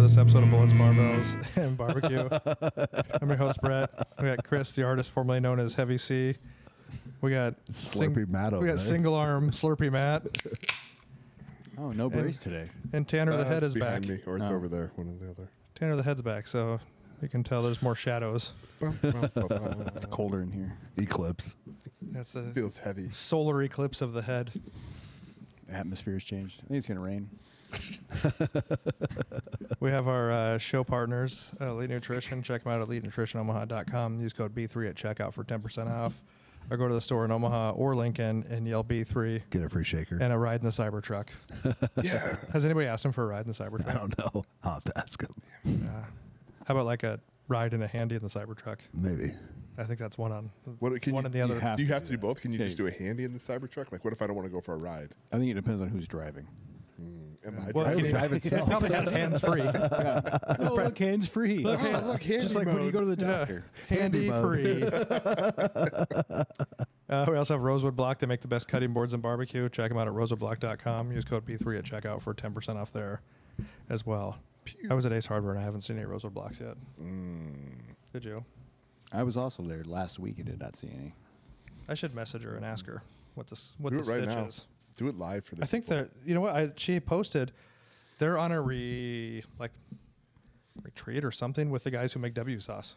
this episode of Bullets, Barbells, and Barbecue. I'm your host, Brett. We got Chris, the artist formerly known as Heavy C. We got Slurpee Matt over We got there. single arm Slurpee Matt. Oh, no brace today. And Tanner the Head is back. behind me, or it's Oh. over there, one or the other. Tanner the Head's back, so you can tell there's more shadows. It's colder in here. Eclipse. That's the Feels heavy. solar eclipse of the head. The atmosphere's changed. I think it's going to rain. We have our show partners, Elite Nutrition. Check them out at EliteNutritionOmaha.com. Use code B3 at checkout for 10% off. Or go to the store in Omaha or Lincoln and yell B3 Get a free shaker. and a ride in the Cybertruck. Yeah. Has anybody asked him for a ride in the Cybertruck? I don't know. I'll have to ask him. How about like a ride in a handy in the Cybertruck? Maybe. I think that's one on What can one you, and the other. have Do you to have do to do that. both? Can you Yeah, just do a handy in the Cybertruck? Like, what if I don't want to go for a ride? I think it depends on who's driving. Am I Well, driving? it drive itself. probably has hands free. Oh, look, hands free. look, handy Just like when you mode. go to the doctor. Handy mode. free. We also have Rosewood Block. They make the best cutting boards and barbecue. Check them out at rosewoodblock.com. Use code B3 at checkout for 10% off there as well. I was at Ace Hardware and I haven't seen any Rosewood Blocks yet. Did you? I was also there last week and did not see any. I should message her and ask her what the Do the it right stitch now. is. Do it live for the I think people. that you know what she posted. They're on a retreat or something with the guys who make W sauce.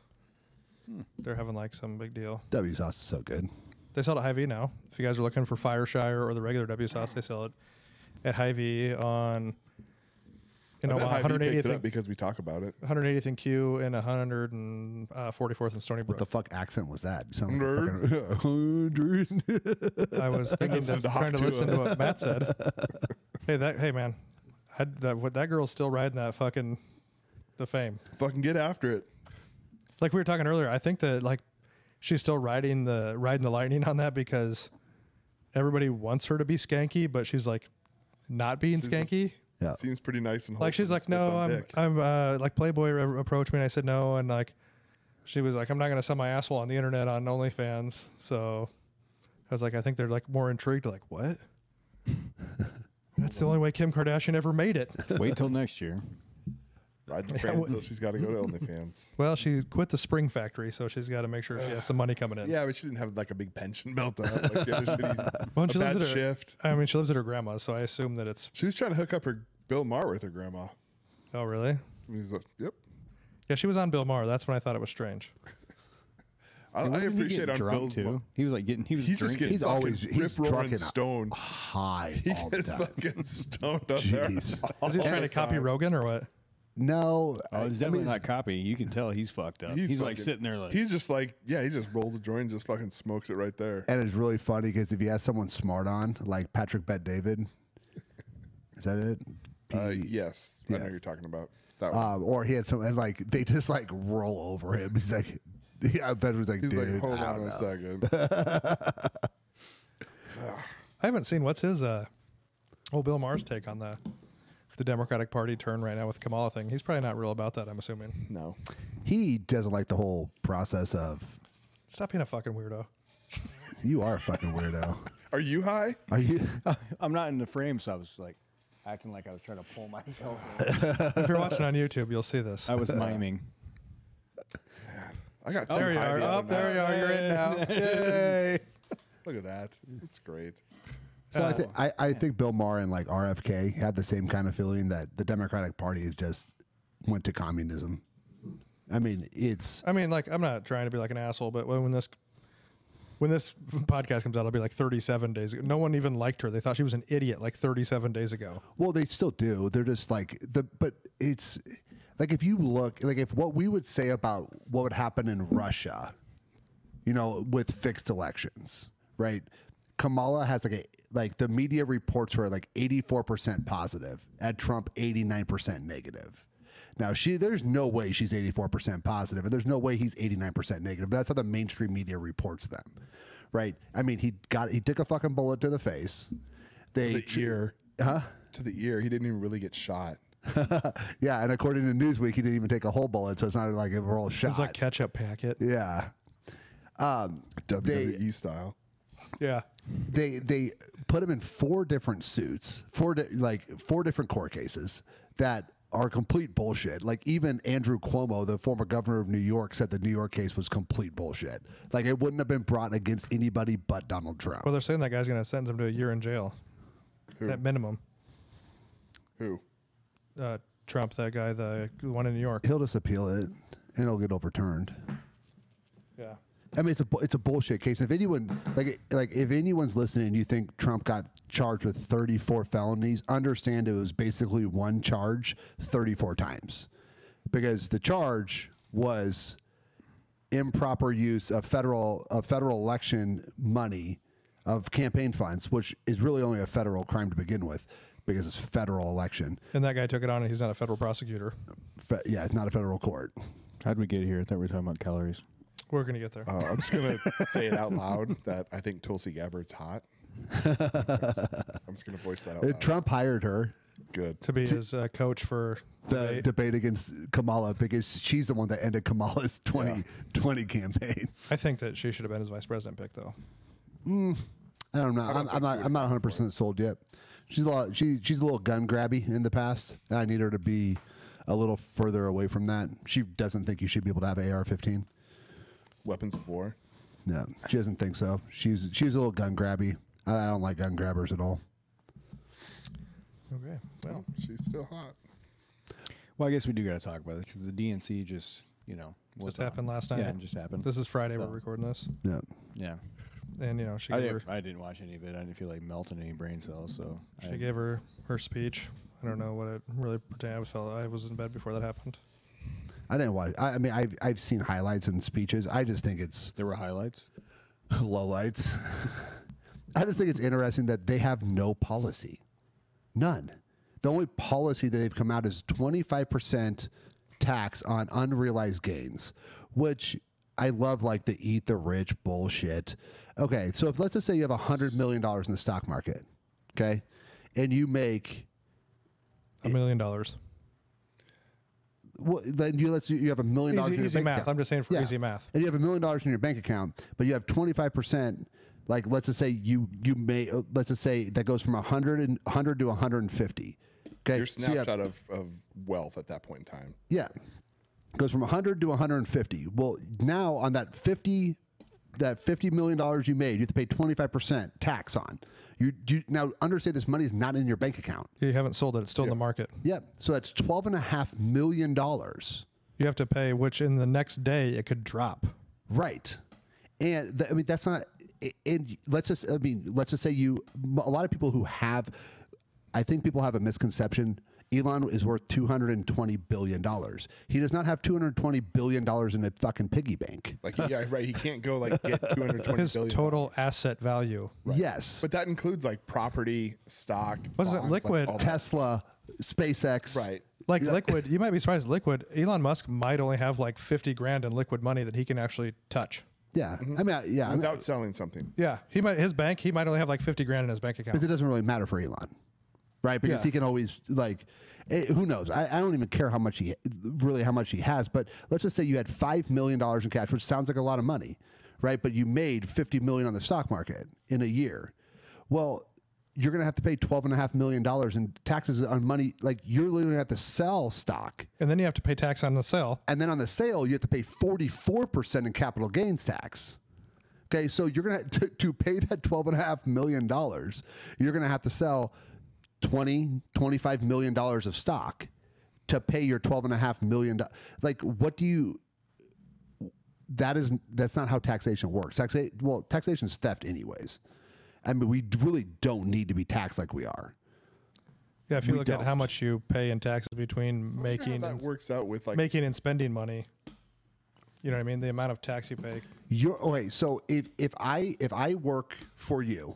They're having like some big deal. W sauce is so good. They sell it at Hy-Vee now. If you guys are looking for Fireshire or the regular W sauce, they sell it at Hy-Vee on I bet Hy-Vee picked 180th it up and, because we talk about it. 180th and Q and 144th and Stony What Brook. the fuck accent was that? You sound Nerd. like a fucking I was thinking Listen that, to trying to Hawk listen Tuah. to what Matt said. Hey man, that girl's still riding that fucking the fame. Fucking get after it. Like we were talking earlier, I think that like she's still riding the lightning on that because everybody wants her to be skanky, but she's like not being She's skanky. Yeah. Seems pretty nice and Like she's wholesome, like, spits no, on I'm dick. like Playboy approached me and I said no, and like she was like, I'm not gonna sell my asshole on the internet on OnlyFans. So I was like, I think they're like more intrigued. Like what? That's the only way Kim Kardashian ever made it. Wait till next year. Ride the Yeah, train what- until she's got to go to OnlyFans. Well, she quit the Spring Factory, so she's got to make sure she has some money coming in. Yeah, but she didn't have like a big pension built up. Like she had a shitty, Well, a she lives bad at her- shift. I mean, she lives at her grandma's, so I assume that it's. She was trying to hook up her Bill Maher with her grandma. Oh, really? And he's like, yep. Yeah, she was on Bill Maher. That's when I thought it was strange. I Wasn't he appreciate getting on drunk Bill's too. He was like getting. He was He just drinking. gets He's fucking always- he's rip roaring drunk and stoned. High He all the gets time. fucking stoned up there. Jeez. Is he trying to copy Rogan or what? No. Oh, it's I definitely mean, not copy. You can tell he's fucked up. He's like fucking- sitting there like. He's just like, yeah, he just rolls a joint and just fucking smokes it right there. And it's really funny because if you have someone smart on, like Patrick Bet David, is that it? Yes, I know yeah. who you're talking about. That one. Or he had some, and like they just like roll over him. He's like, yeah, Ben was like, He's dude, like, hold I on don't a know. second. I haven't seen what's his Bill Maher's take on the Democratic Party turn right now with the Kamala thing. He's probably not real about that, I'm assuming. No. He doesn't like the whole process of. Stop being a fucking weirdo. You are a fucking weirdo. Are you high? Are you? I'm not in the frame, so I was like acting like I was trying to pull myself in. If you're watching on YouTube, you'll see this. I was miming. I got two There you high are. the Oh, other there you night. are. You're in now. Yay. Look at that. It's great. So I think Bill Maher and like RFK had the same kind of feeling that the Democratic Party has just went to communism. I mean, it's I mean, like, I'm not trying to be like an asshole, but when this podcast comes out, I'll be like 37 days ago. No one even liked her. They thought she was an idiot like 37 days ago. well, they still do. They're just like but it's like if you look like if what we would say about what would happen in Russia, you know, with fixed elections, right? Kamala has like the media reports her like 84% positive, at Trump 89% negative. Now there's no way she's 84% positive, and there's no way he's 89% negative. That's how the mainstream media reports them, right? I mean, he took a fucking bullet to the face. The ear. Huh? To the ear. He didn't even really get shot. Yeah, and according to Newsweek, he didn't even take a whole bullet, so it's not like a roll shot. It's like ketchup packet. Yeah. WWE style. Yeah. They put him in 4 different suits, 4 different court cases that are complete bullshit. Like even Andrew Cuomo, the former governor of New York, said the New York case was complete bullshit. Like it wouldn't have been brought against anybody but Donald Trump. Well, they're saying that guy's going to sentence him to a year in jail Who? at minimum. Who? Trump, that guy, the one in New York. He'll just appeal it and it'll get overturned. Yeah. I mean, it's a bullshit case. If anyone like if anyone's listening, and you think Trump got charged with 34 felonies, understand it was basically one charge 34 times, because the charge was improper use of federal election money, of campaign funds, which is really only a federal crime to begin with, because it's federal election. And that guy took it on, and he's not a federal prosecutor. Yeah, it's not a federal court. How'd we get here? I thought we were talking about calories. We're going to get there. I'm just gonna say it out loud that I think Tulsi Gabbard's hot. I'm just gonna voice that out loud. Trump hired her Good. to be his coach for the debate against Kamala, because she's the one that ended Kamala's 2020 campaign. I think that she should have been his vice president pick, though. I don't know. I'm not 100% sold yet. She's a little gun grabby in the past. And I need her to be a little further away from that. She doesn't think you should be able to have an AR-15. Weapons of war. No, she doesn't think so. She's a little gun grabby. I don't like gun grabbers at all. Okay. Well, She's still hot. Well, I guess we do got to talk about it because the DNC just, just happened last night. Yeah, it just happened. This is Friday. So- We're recording this. Yeah. Yeah. And, she I gave her, didn't watch any of it. I didn't feel like melting any brain cells. So she gave her speech. I don't know what it really pertained. I was in bed before that happened. I didn't watch. I mean, I've seen highlights and speeches. I just think it's There were highlights. lowlights. I just think it's interesting that they have no policy. None. The only policy that they've come out is 25% tax on unrealized gains, which I love, like the eat the rich bullshit. Okay, so if let's just say you have $100 million in the stock market, okay, and you make $1 million. well, then you have $1 million in your Easy bank math. account. I'm just saying for Yeah. easy math. And you have $1 million in your bank account, but you have 25%. Like let's just say you may let's just say that goes from 100 to 150. Okay, Your so you have- snapshot of wealth at that point in time. yeah, goes from 100 to 150. Well, now on that $50 million you made, you have to pay 25% tax on. You now understand this money is not in your bank account. You haven't sold it. It's still in the market. Yeah, so that's $12.5 million. You have to pay, which in the next day it could drop. Right. And I mean, that's not, and let's just say a lot of people who have, I think people have a misconception. Elon is worth $220 billion. He does not have $220 billion in a fucking piggy bank. Like, yeah, right. He can't go like get 220 His billion. total asset value. Yes. But that includes like property, stock. Wasn't it bonds, liquid? Like all that. Tesla, SpaceX. Right. Like liquid, you might be surprised. Liquid, Elon Musk might only have like 50 grand in liquid money that he can actually touch. Yeah. I mean, yeah. I mean, Without selling something. Yeah, he might only have like 50 grand in his bank account. because it doesn't really matter for Elon, right? Because Yeah. he can always who knows? I don't even care how much he has. But let's just say you had $5 million in cash, which sounds like a lot of money, right? But you made $50 million on the stock market in a year. Well, you're going to have to pay $12.5 million in taxes on money. Like you're literally going to have to sell stock. And then you have to pay tax on the sale. And then on the sale, you have to pay 44% in capital gains tax. Okay, so you're going to pay that $12.5 million, you're going to have to sell $25 million of stock to pay your $12.5 million. Like, what do you? That's not how taxation works. Taxation is theft, anyways. I mean, we really don't need to be taxed like we are. Yeah, if you We look at how don't. much you pay in taxes between How making that works out with like making and spending money. You know what I mean? The amount of tax you pay. Okay. So if I work for you,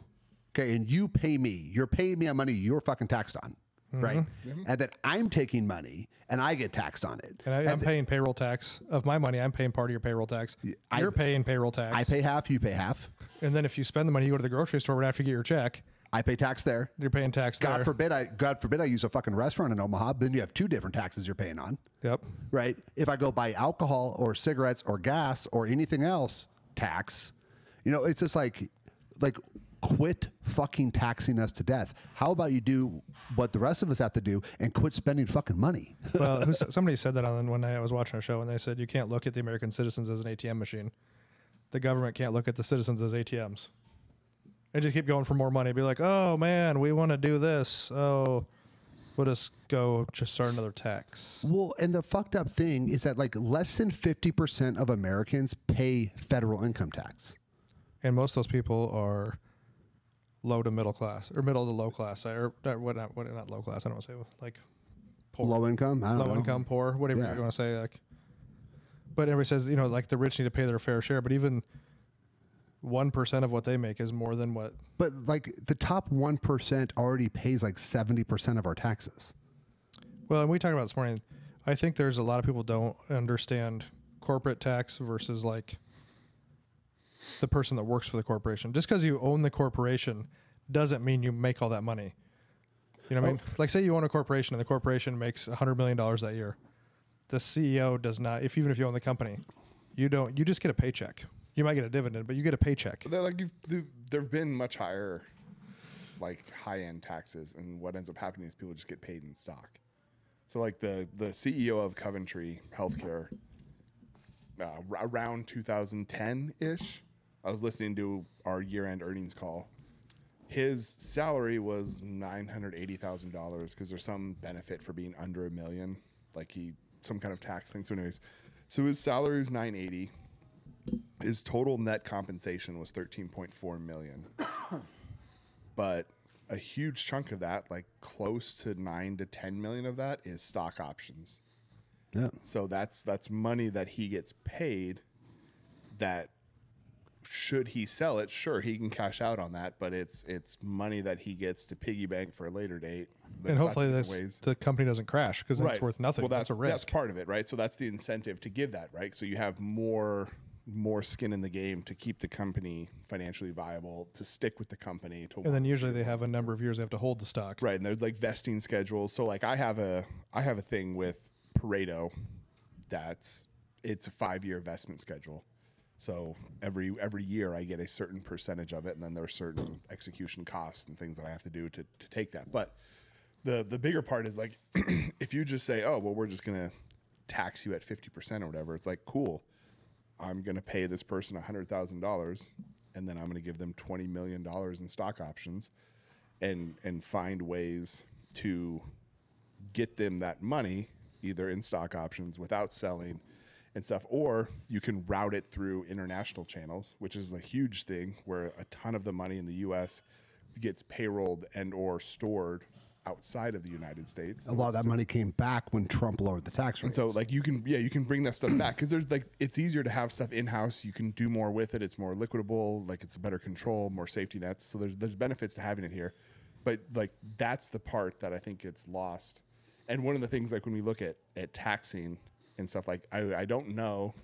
okay, and you pay me, you're paying me on money you're fucking taxed on, right? And then I'm taking money and I get taxed on it. And I'm paying payroll tax of my money. I'm paying part of your payroll tax. I- You're paying payroll tax. I pay half, you pay half. And then if you spend the money, you go to the grocery store right after you get your check. I pay tax there. You're paying tax God there. forbid I use a fucking restaurant in Omaha. Then you have two different taxes you're paying on, Yep. right? If I go buy alcohol or cigarettes or gas or anything else, tax. It's just like quit fucking taxing us to death. How about you do what the rest of us have to do and quit spending fucking money? Well, somebody said that on one night I was watching a show, and they said you can't look at the American citizens as an ATM machine. The government can't look at the citizens as ATMs. And just keep going for more money. Be like, oh man, we want to do this. Oh, we'll just go just start another tax. Well, and the fucked up thing is that like less than 50% of Americans pay federal income tax. And most of those people are low to middle class or middle to low class. Or not low class. I don't want to say like poor. Low income? I don't know. Low income, poor, whatever Yeah. you want to say. Like, but everybody says, you know, like the rich need to pay their fair share. But even 1% of what they make is more than what. But like the top 1% already pays like 70% of our taxes. Well, and we talked about this morning. I think there's a lot of people don't understand corporate tax versus like the person that works for the corporation. Just because you own the corporation doesn't mean you make all that money. You know what I mean? Like say you own a corporation and the corporation makes $100 million that year. The CEO does not, even if you own the company, you just get a paycheck. You might get a dividend, but you get a paycheck. They're like there've been much higher, like high-end taxes, and what ends up happening is people just get paid in stock. So like the CEO of Coventry Healthcare, around 2010-ish, I was listening to our year-end earnings call. His salary was $980,000 because there's some benefit for being under $1 million, like some kind of tax thing. So anyways, so his salary was $980,000. His total net compensation was $13.4 million, but a huge chunk of that, like close to $9 to $10 million of that, is stock options. Yeah. So that's money that he gets paid. That should he sell it, sure he can cash out on that, but it's money that he gets to piggy bank for a later date. And hopefully the company doesn't crash because it's worth nothing. Well, that's a risk. That's part of it, right? So that's the incentive to give that, right? So you have more skin in the game to keep the company financially viable, to stick with the company. And then usually they have a number of years they have to hold the stock. Right, and there's like vesting schedules. So like I have a thing with Pareto it's a 5-year investment schedule. So every year I get a certain percentage of it, and then there's certain execution costs and things that I have to do to take that. But the bigger part is like if you just say, oh, well, we're just gonna tax you at 50% or whatever, it's like, cool. I'm going to pay this person $100,000, and then I'm going to give them $20 million in stock options, and find ways to get them that money either in stock options without selling and stuff, or you can route it through international channels, which is a huge thing where a ton of the money in the U.S. gets payrolled and or stored outside of the United States. A lot of that money came back when Trump lowered the tax rates. And so like you can bring that stuff back because there's like, it's easier to have stuff in-house. You can do more with it. It's more liquidable, like it's a better control, more safety nets. So there's benefits to having it here. But like that's the part that I think gets lost. And one of the things, like when we look at taxing and stuff, like I don't know,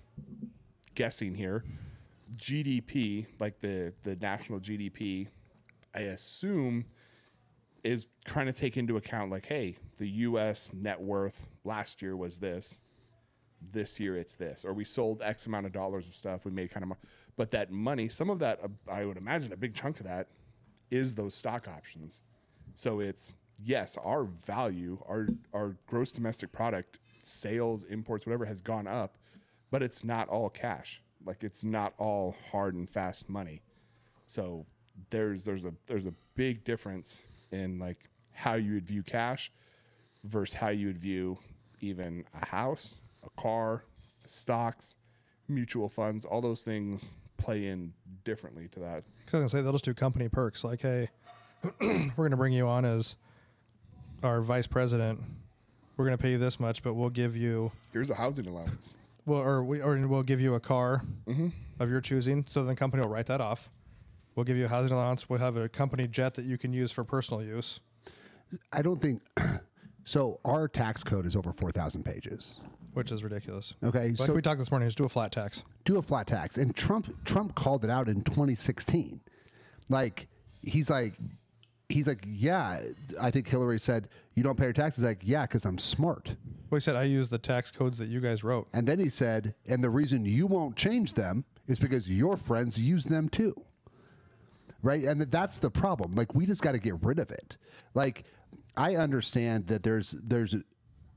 guessing here, GDP, like the national GDP, I assume is trying to take into account like, hey, the U.S. net worth last year was this year it's this, or we sold X amount of dollars of stuff, we made kind of more. But that money, some of that, I would imagine a big chunk of that is those stock options. So it's, yes, our value, our gross domestic product, sales, imports, whatever, has gone up, but it's not all cash. Like it's not all hard and fast money. So there's a big difference in like how you would view cash versus how you would view even a house, a car, stocks, mutual funds. All those things play in differently to that. I was going to say they'll just do company perks like, hey, we're going to bring you on as our vice president. We're going to pay you this much, but we'll give you Here's a housing allowance. We'll give you a car of your choosing. So the company will write that off. We'll give you a housing allowance. We'll have a company jet that you can use for personal use. I don't think so. Our tax code is over 4,000 pages. Which is ridiculous. Okay, Like so we talked this morning, just do a flat tax. do a flat tax, and Trump called it out in 2016. Like he's like, yeah. I think Hillary said you don't pay your taxes. Like, yeah, because I'm smart. Well, he said I use the tax codes that you guys wrote. And then he said, and the reason you won't change them is because your friends use them too. right? And that's the problem. Like, we just got to get rid of it. Like, I understand that there's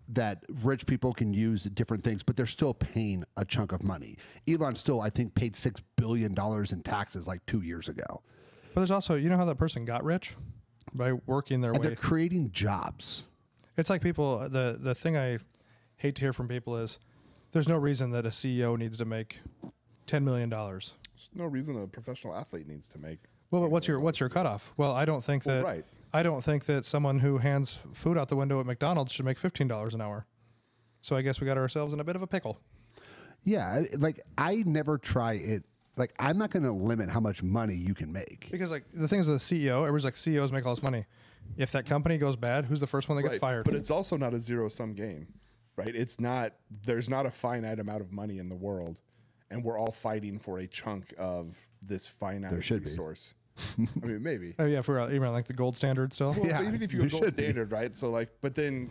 that rich people can use different things, but they're still paying a chunk of money. Elon still, I think, paid $6 billion in taxes like 2 years ago. But there's also, you know how that person got rich? By working their And way. they're creating jobs. It's like people, the thing I hate to hear from people is there's no reason that a CEO needs to make $10 million. There's no reason a professional athlete needs to make. Well, but what's your cutoff? Well, I don't think that right. I don't think that someone who hands food out the window at McDonald's should make $15 an hour. So I guess we got ourselves in a bit of a pickle. Yeah, like, I never try it. Like, I'm not going to limit how much money you can make. Because like the thing is, the CEO, everybody's like, CEOs make all this money. If that company goes bad, who's the first one that gets fired? But it's also not a zero-sum game, right? It's not. There's not a finite amount of money in the world, and we're all fighting for a chunk of this finite should be. resource. I mean, maybe. Oh yeah, if we're even like the gold standard still. Well, Yeah, even if you there go gold should be. standard, right? So like, but then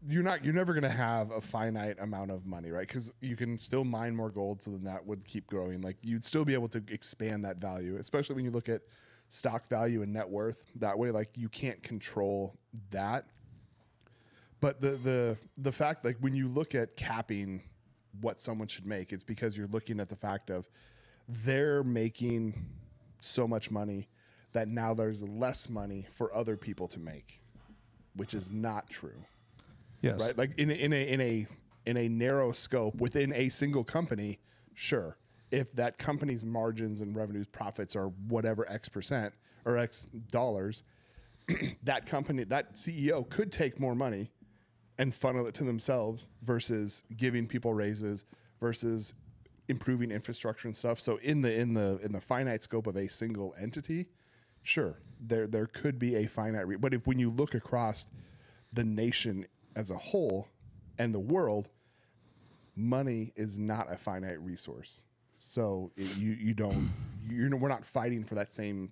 you're never going to have a finite amount of money, right? Because you can still mine more gold, so then that would keep growing. Like, you'd still be able to expand that value, especially when you look at stock value and net worth. That way, like, you can't control that. But the fact, like, when you look at capping what someone should make, it's because you're looking at the fact of they're making so much money that now there's less money for other people to make, which is not true, Yes. right? Like, in a narrow scope within a single company, sure, if that company's margins and revenues, profits are whatever X percent or X dollars, that company, that CEO could take more money and funnel it to themselves versus giving people raises versus improving infrastructure and stuff. So in the finite scope of a single entity, sure, there could be a finite, but when you look across the nation as a whole and the world, money is not a finite resource. So we're not fighting for that same.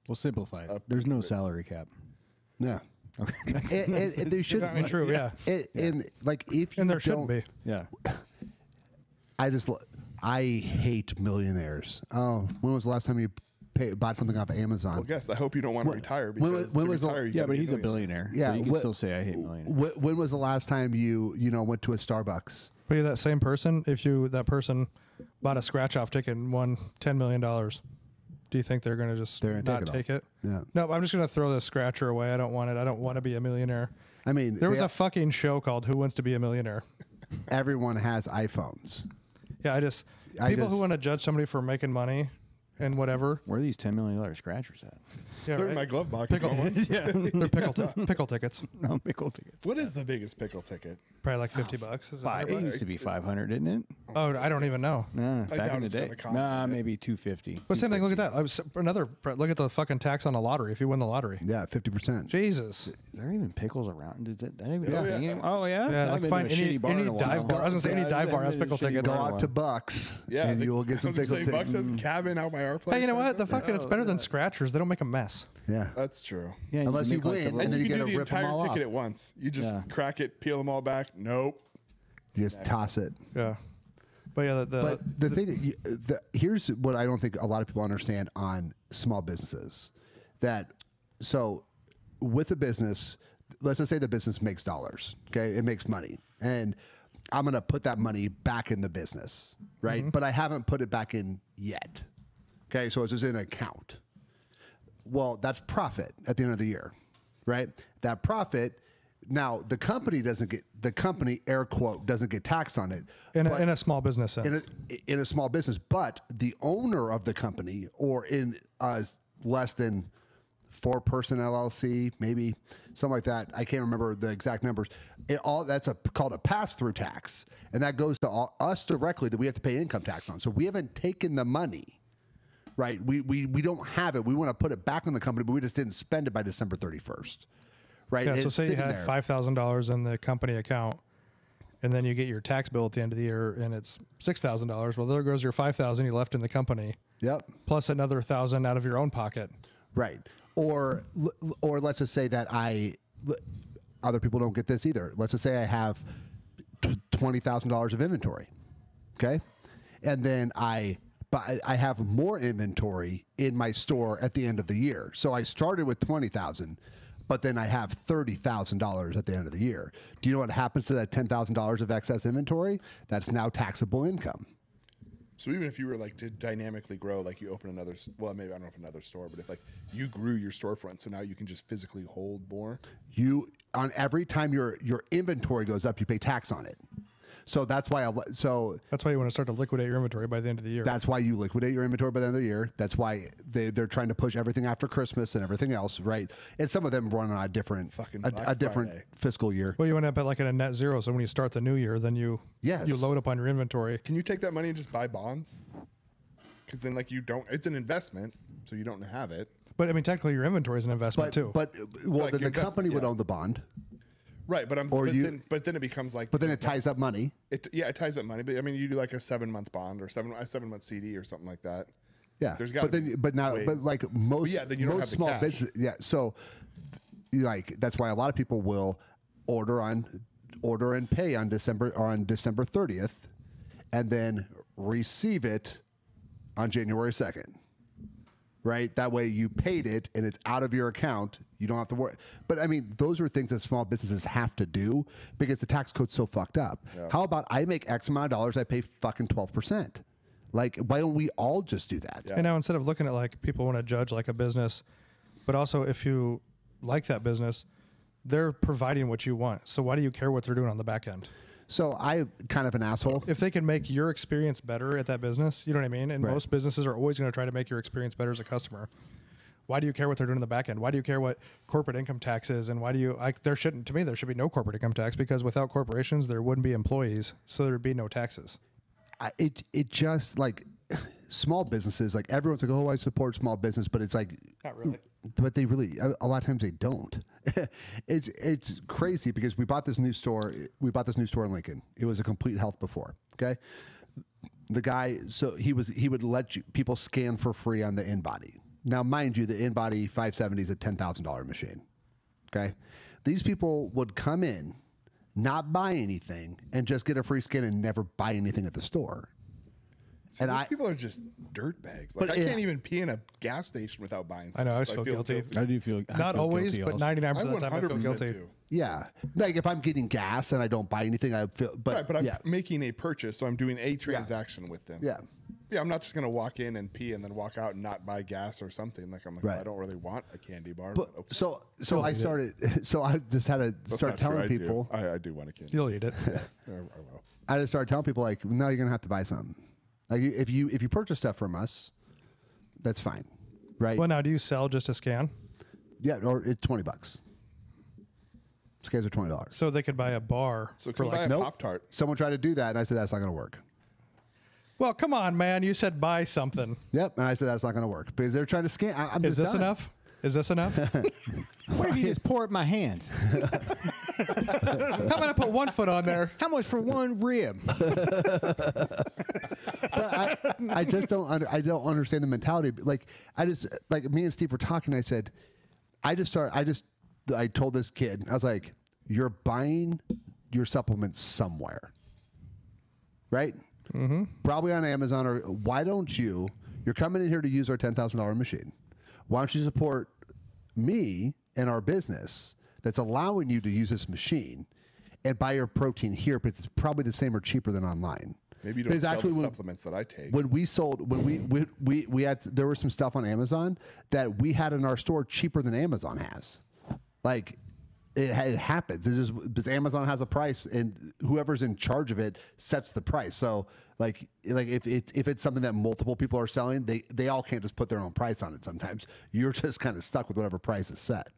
We'll simplify it. There's no salary cap. Yeah. Okay. And there should I mean, true. Yeah. And like, if you And there don't, shouldn't be. Yeah. I hate millionaires. Oh, when was the last time you bought something off Amazon? Well, guess I hope you don't want to retire when because when to was the- retire, you Yeah, gotta but be he's a millionaire. billionaire. Yeah, So you can what- still say I hate millionaires. When was the last time you went to a Starbucks? But you're that same person. If that person bought a scratch off ticket and won $10 million, do you think they're going to just They're gonna not take take it? Yeah. No, I'm just going to throw this scratcher away. I don't want it. I don't want to be a millionaire. I mean, There was a fucking show called Who Wants to Be a Millionaire? everyone has iPhones. Yeah, people who want to judge somebody for making money and whatever. Where are these $10 million scratchers at? Yeah, They're in right? my glove box. Pickle, Yeah. they're pickle tickets. No, pickle tickets. What is the biggest pickle ticket? Probably like $50. Is it It $100? used to be 500, didn't it? Oh, I don't even know. Nah, I back doubt in the it's day. gonna come. Nah, maybe 250. But same thing. Look at that. Look at the fucking tax on the lottery. If you win the lottery, Yeah, 50%. Jesus. Is there even pickles around? Did that even Yeah. thing anymore? Oh yeah. Yeah, I've like been find to a any shitty bar in a dive while. bar. I was gonna say any Yeah, dive bar I've has been to pickle a shitty tickets. Go bar in a out to while. Bucks, Yeah, and you will get some pickle Bucks tickets. has cabin out by our place. Hey, you know what? The That's fucking it's better than scratchers. They don't make a mess. Yeah. true. Yeah, Unless can you make, like, the win, little- and then you can get do to the rip them entire all ticket off. at once. You just Yeah. crack it, peel them all back. Nope. You just toss it. Yeah. But yeah, But the thing here's what I don't think a lot of people understand on small businesses. So with a business, let's just say the business makes dollars. Okay, it makes money, and I'm gonna put that money back in the business, right? But I haven't put it back in yet. Okay, so it's just in an account. Well, that's profit at the end of the year, right? That profit. Now the company air quote doesn't get taxed on it in but- a small business sense. in a small business, but the owner of the company, or in less than 4-person LLC, maybe something like that. I can't remember the exact numbers. That's called a pass-through tax, and that goes to us directly that we have to pay income tax on. So we haven't taken the money, right? We don't have it. We want to put it back in the company, but we just didn't spend it by December 31st, right? Yeah. So It's say you sitting had there. $5,000 in the company account, and then you get your tax bill at the end of the year, and it's $6,000. Well, there goes your $5,000 you left in the company, Yep. plus another $1,000 out of your own pocket. Right. Or let's just say that other people don't get this either. Let's just say I have $20,000 of inventory. Okay. And then I but I have more inventory in my store at the end of the year. So I started with 20,000, but then I have $30,000 at the end of the year. Do you know what happens to that $10,000 of excess inventory? That's now taxable income. So even if you were like to dynamically grow, like you open another, well, maybe I don't know if another store, but if like you grew your storefront, so now you can just physically hold more. You on every time your inventory goes up, you pay tax on it. So that's why That's why you want to start to liquidate your inventory by the end of the year. that's why you liquidate your inventory by the end of the year. That's why they're trying to push everything after Christmas and everything else, right? And some of them run on a different Fucking a Black different Friday. fiscal year. Well, you want to be like at a net zero, so when you start the new year, then you Yes. you load up on your inventory. Can you take that money and just buy bonds? Because then like you don't, it's an investment, so you don't have it. But I mean, technically, your inventory is an investment too. But well, Like then the investment, company would yeah. own the bond, Right, but but then it becomes like, but then it ties up money. it ties up money. But I mean, you do like a 7-month bond or a 7-month CD or something like that. Yeah, There's gotta be but ways. like most yeah, then you don't most have the small cash. business, yeah. So like that's why a lot of people will order and pay on December 30th, and then receive it on January 2nd. Right, that way you paid it and it's out of your account. You don't have to worry. But I mean, those are things that small businesses have to do because the tax code's so fucked up. How about I make X amount of dollars, I pay fucking 12%? Like, why don't we all just do that? And now instead of looking at like people want to judge like a business, but also if you like that business, they're providing what you want. So why do you care what they're doing on the back end? So I'm kind of an asshole. If they can make your experience better at that business, you know what I mean? And Right. most businesses are always going to try to make your experience better as a customer. Why do you care what they're doing in the back end? Why do you care what corporate income tax is? And why do you, there should be no corporate income tax because without corporations, there wouldn't be employees. So there'd be no taxes. It just like small businesses, like everyone's like, oh, I support small business, but it's like, Not really. but they really, a lot of times they don't. It's crazy because we bought this new store in Lincoln. It was a Complete Health before. Okay. The guy, so he would let people scan for free on the InBody. Now, mind you, the InBody 570 is a $10,000 machine. Okay. These people would come in, not buy anything, and just get a free scan and never buy anything at the store. See, And those people are just dirt bags. Like But I it- can't even pee in a gas station without buying I know, I something. always feel guilty. I do feel I Not feel always, guilty but also. 99% I of the time I feel 100% guilty. do. Yeah. Like if I'm getting gas and I don't buy anything, I feel, but, Right, but I'm yeah. making a purchase, so I'm doing a transaction with them. Yeah. Yeah, I'm not just gonna walk in and pee and then walk out and not buy gas or something. Like I'm like, Right. well, I don't really want a candy bar. But okay. so I started, so I just had to That's start not true. telling people, I do want a candy. You'll eat it. I will. I just started telling people like, no, you're going to have to buy something. Like if you purchase stuff from us, that's fine. Right. Well, now do you sell just a scan? Yeah. Or it's $20. Scans are $20. So they could buy a bar So for can I buy like, a nope. Pop-Tart? Someone tried to do that. And I said, that's not going to work. well, come on, man. You said buy something. Yep. And I said, that's not going to work because they're trying to scan. I'm Is just this done. enough? Is this enough? Why don't you just pour it in my hands? How about I put one foot on there? How much for one rib? I just don't. I don't understand the mentality. Like me and Steve were talking. I said, I told this kid. I was like, you're buying your supplements somewhere, right? Mm-hmm. Probably on Amazon. Or why don't you? You're coming in here to use our $10,000 machine. Why don't you support me and our business that's allowing you to use this machine and buy your protein here, but it's probably the same or cheaper than online. Maybe you don't Because sell actually the when- supplements that I take. When we had, there was some stuff on Amazon that we had in our store cheaper than Amazon has. Like it happens. It just because Amazon has a price and whoever's in charge of it sets the price. So like if it's something that multiple people are selling, they all can't just put their own price on it. Sometimes you're just kind of stuck with whatever price is set.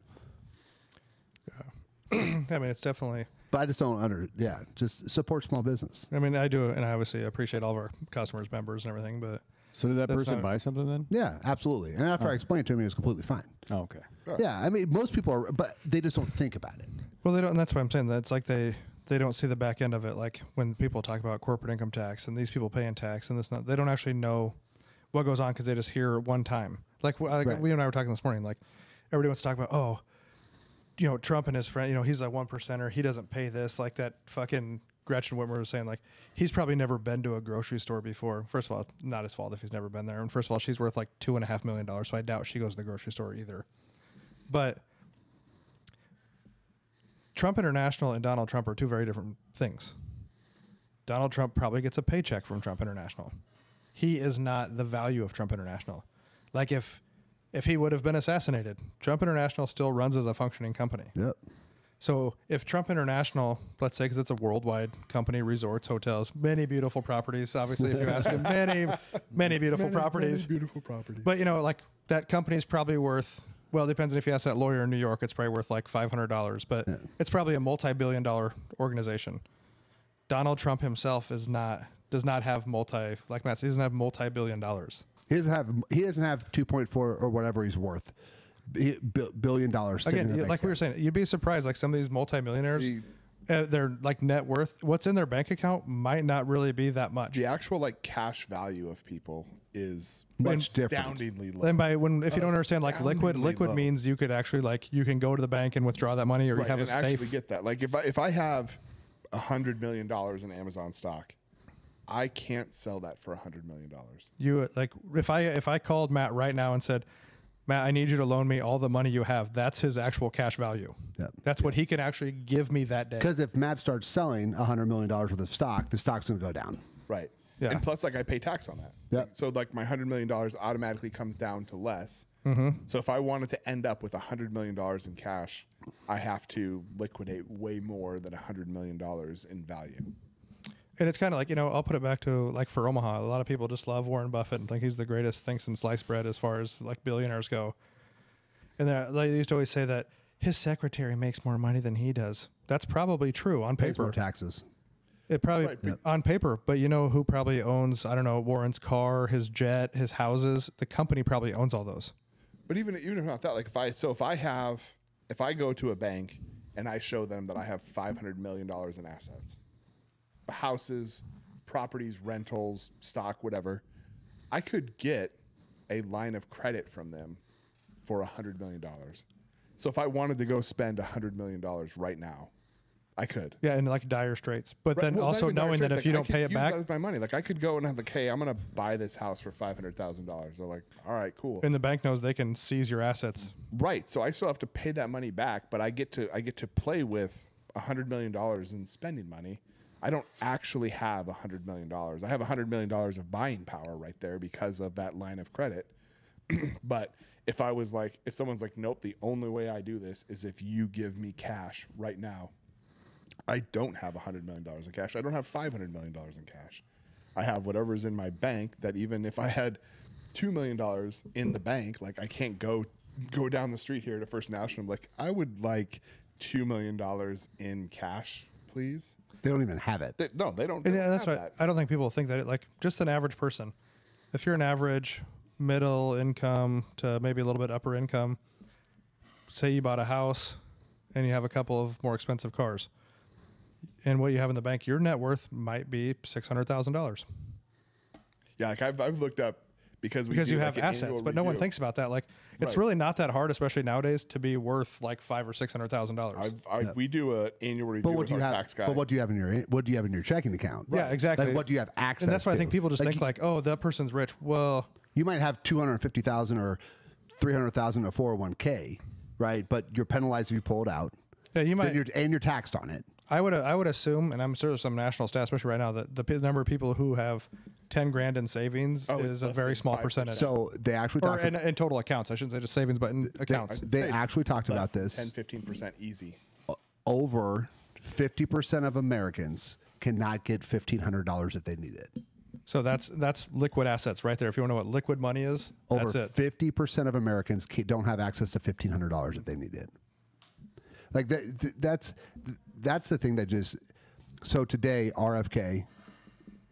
I mean, it's definitely. But I just don't just support small business. I mean, I do, and I obviously appreciate all of our customers, members, and everything. But So did that That's person not- buy something then? Yeah, absolutely. And after I explained it to him, he was completely fine. Oh, okay. Yeah, I mean, most people are, but they just don't think about it. well, they don't. And that's why I'm saying that it's like they don't see the back end of it. Like when people talk about corporate income tax and these people paying tax and this, and that, they don't actually know what goes on because they just hear it one time. Like Right. we and I were talking this morning. Like everybody wants to talk about, oh, Trump and his friend, he's a 1%er. He doesn't pay this. Like that fucking Gretchen Whitmer was saying, like, he's probably never been to a grocery store before. First of all, it's not his fault if he's never been there. And first of all, she's worth like $2.5 million, so I doubt she goes to the grocery store either. But Trump International and Donald Trump are two very different things. Donald Trump probably gets a paycheck from Trump International. He is not the value of Trump International. Like if he would have been assassinated, Trump International still runs as a functioning company. Yep. So if Trump International, let's say, because it's a worldwide company, resorts, hotels, many beautiful properties. Obviously, if you ask him, many beautiful properties. Many beautiful properties. But, you know, like that company is probably worth, well, it depends. If you ask that lawyer in New York, it's probably worth like $500. But it's probably a multi-billion-dollar organization. Donald Trump himself does not have like Matt said, he doesn't have multi-billion dollars. He doesn't have 2.4 or whatever he's worth. $billion sitting in the Again, bank like we were account. saying, you'd be surprised. Like some of these multimillionaires, their like net worth, what's in their bank account might not really be that much. The actual like cash value of people is Much different. astoundingly low. And if you don't understand, like liquid low. means you could actually like you can go to the bank and withdraw that money, or Right, you have a and actually safe. get that. Like if I have $100 million in Amazon stock, I can't sell that for $100 million. You like if I called Matt right now and said, Matt, I need you to loan me all the money you have. That's his actual cash value. Yep. That's what he can actually give me that day. Because if Matt starts selling $100 million worth of stock, the stock's going to go down. Right. Yeah. And plus, like I pay tax on that. Yep. Like, so like my $100 million automatically comes down to less. Mm-hmm. So if I wanted to end up with $100 million in cash, I have to liquidate way more than $100 million in value. And it's kind of like, you know, I'll put it back to like for Omaha. A lot of people just love Warren Buffett and think he's the greatest thing since sliced bread as far as like billionaires go. And they used to always say that his secretary makes more money than he does. That's probably true on Pays more paper. taxes. It probably Right, but- on paper, but you know who probably owns, I don't know, Warren's car, his jet, his houses. The company probably owns all those. But even if not that, like if I go to a bank and I show them that I have $500 million in assets, houses, properties, rentals, stock, whatever, I could get a line of credit from them for $100 million. So if I wanted to go spend $100 million right now, I could. Yeah, in like dire straits. But then Well, not also even dire knowing that straits, if you like, I don't could pay it use back that as my money. Like I could go and have like, hey, I'm gonna buy this house for $500,000. They're like, all right, cool. and the bank knows they can seize your assets. Right. So I still have to pay that money back, but I get to play with $100 million in spending money. I don't actually have $100 million. I have $100 million of buying power right there because of that line of credit. But if someone's like, nope, the only way I do this is if you give me cash right now. I don't have $100 million in cash. I don't have $500 million in cash. I have whatever's in my bank that even if I had $2 million in the bank, like I can't go down the street here to First National and be like, I would like $2 million in cash, please. They don't even have it. They don't. And yeah, that's have right. that. I don't think people think that it, like just an average person. If you're an average middle income to maybe a little bit upper income, say you bought a house and you have a couple of more expensive cars, and what you have in the bank, your net worth might be $600,000 Yeah, like I've looked up because we do you like have an assets, annual but no one review. thinks about that. Like it's Right. really not that hard, especially nowadays, to be worth like $500,000 or $600,000. We do an annual review But what with do you our have? tax guy. But what do you have in your checking account? Yeah, exactly. Like what do you have access? And that's why I to? think people just Like, think like, oh, that person's rich. Well, you might have 250,000 or 300,000 or 401k, right? But you're penalized if you pull it out. yeah, you might. And you're taxed on it. I would assume, and I'm sure there's some national stats, especially right now, that the number of people who have 10 grand in savings Oh, it's is a less very than small 5%. percentage. So they actually or talked. in total accounts. I shouldn't say just savings, but in accounts. They actually talked Less about than this. 10-15% easy. Over 50% of Americans cannot get $1,500 if they need it. So that's liquid assets right there. If you want to know what liquid money is, Over that's it. 50% of Americans don't have access to $1,500 if they need it. Like that's the thing that just. So today, RFK,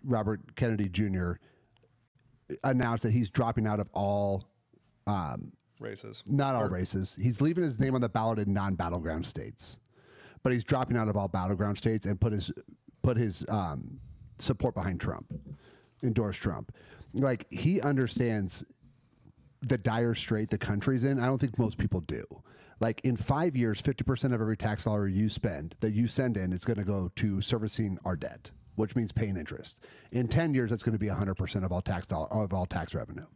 Robert Kennedy Jr., announced that he's dropping out of all, Races. not all races. He's leaving his name on the ballot in non-battleground states, but he's dropping out of all battleground states and put his support behind Trump, endorse Trump. Like he understands the dire strait the country's in, I don't think most people do. Like in 5 years, 50% of every tax dollar you send in is going to go to servicing our debt, which means paying interest. In 10 years, that's going to be 100% of all tax revenue.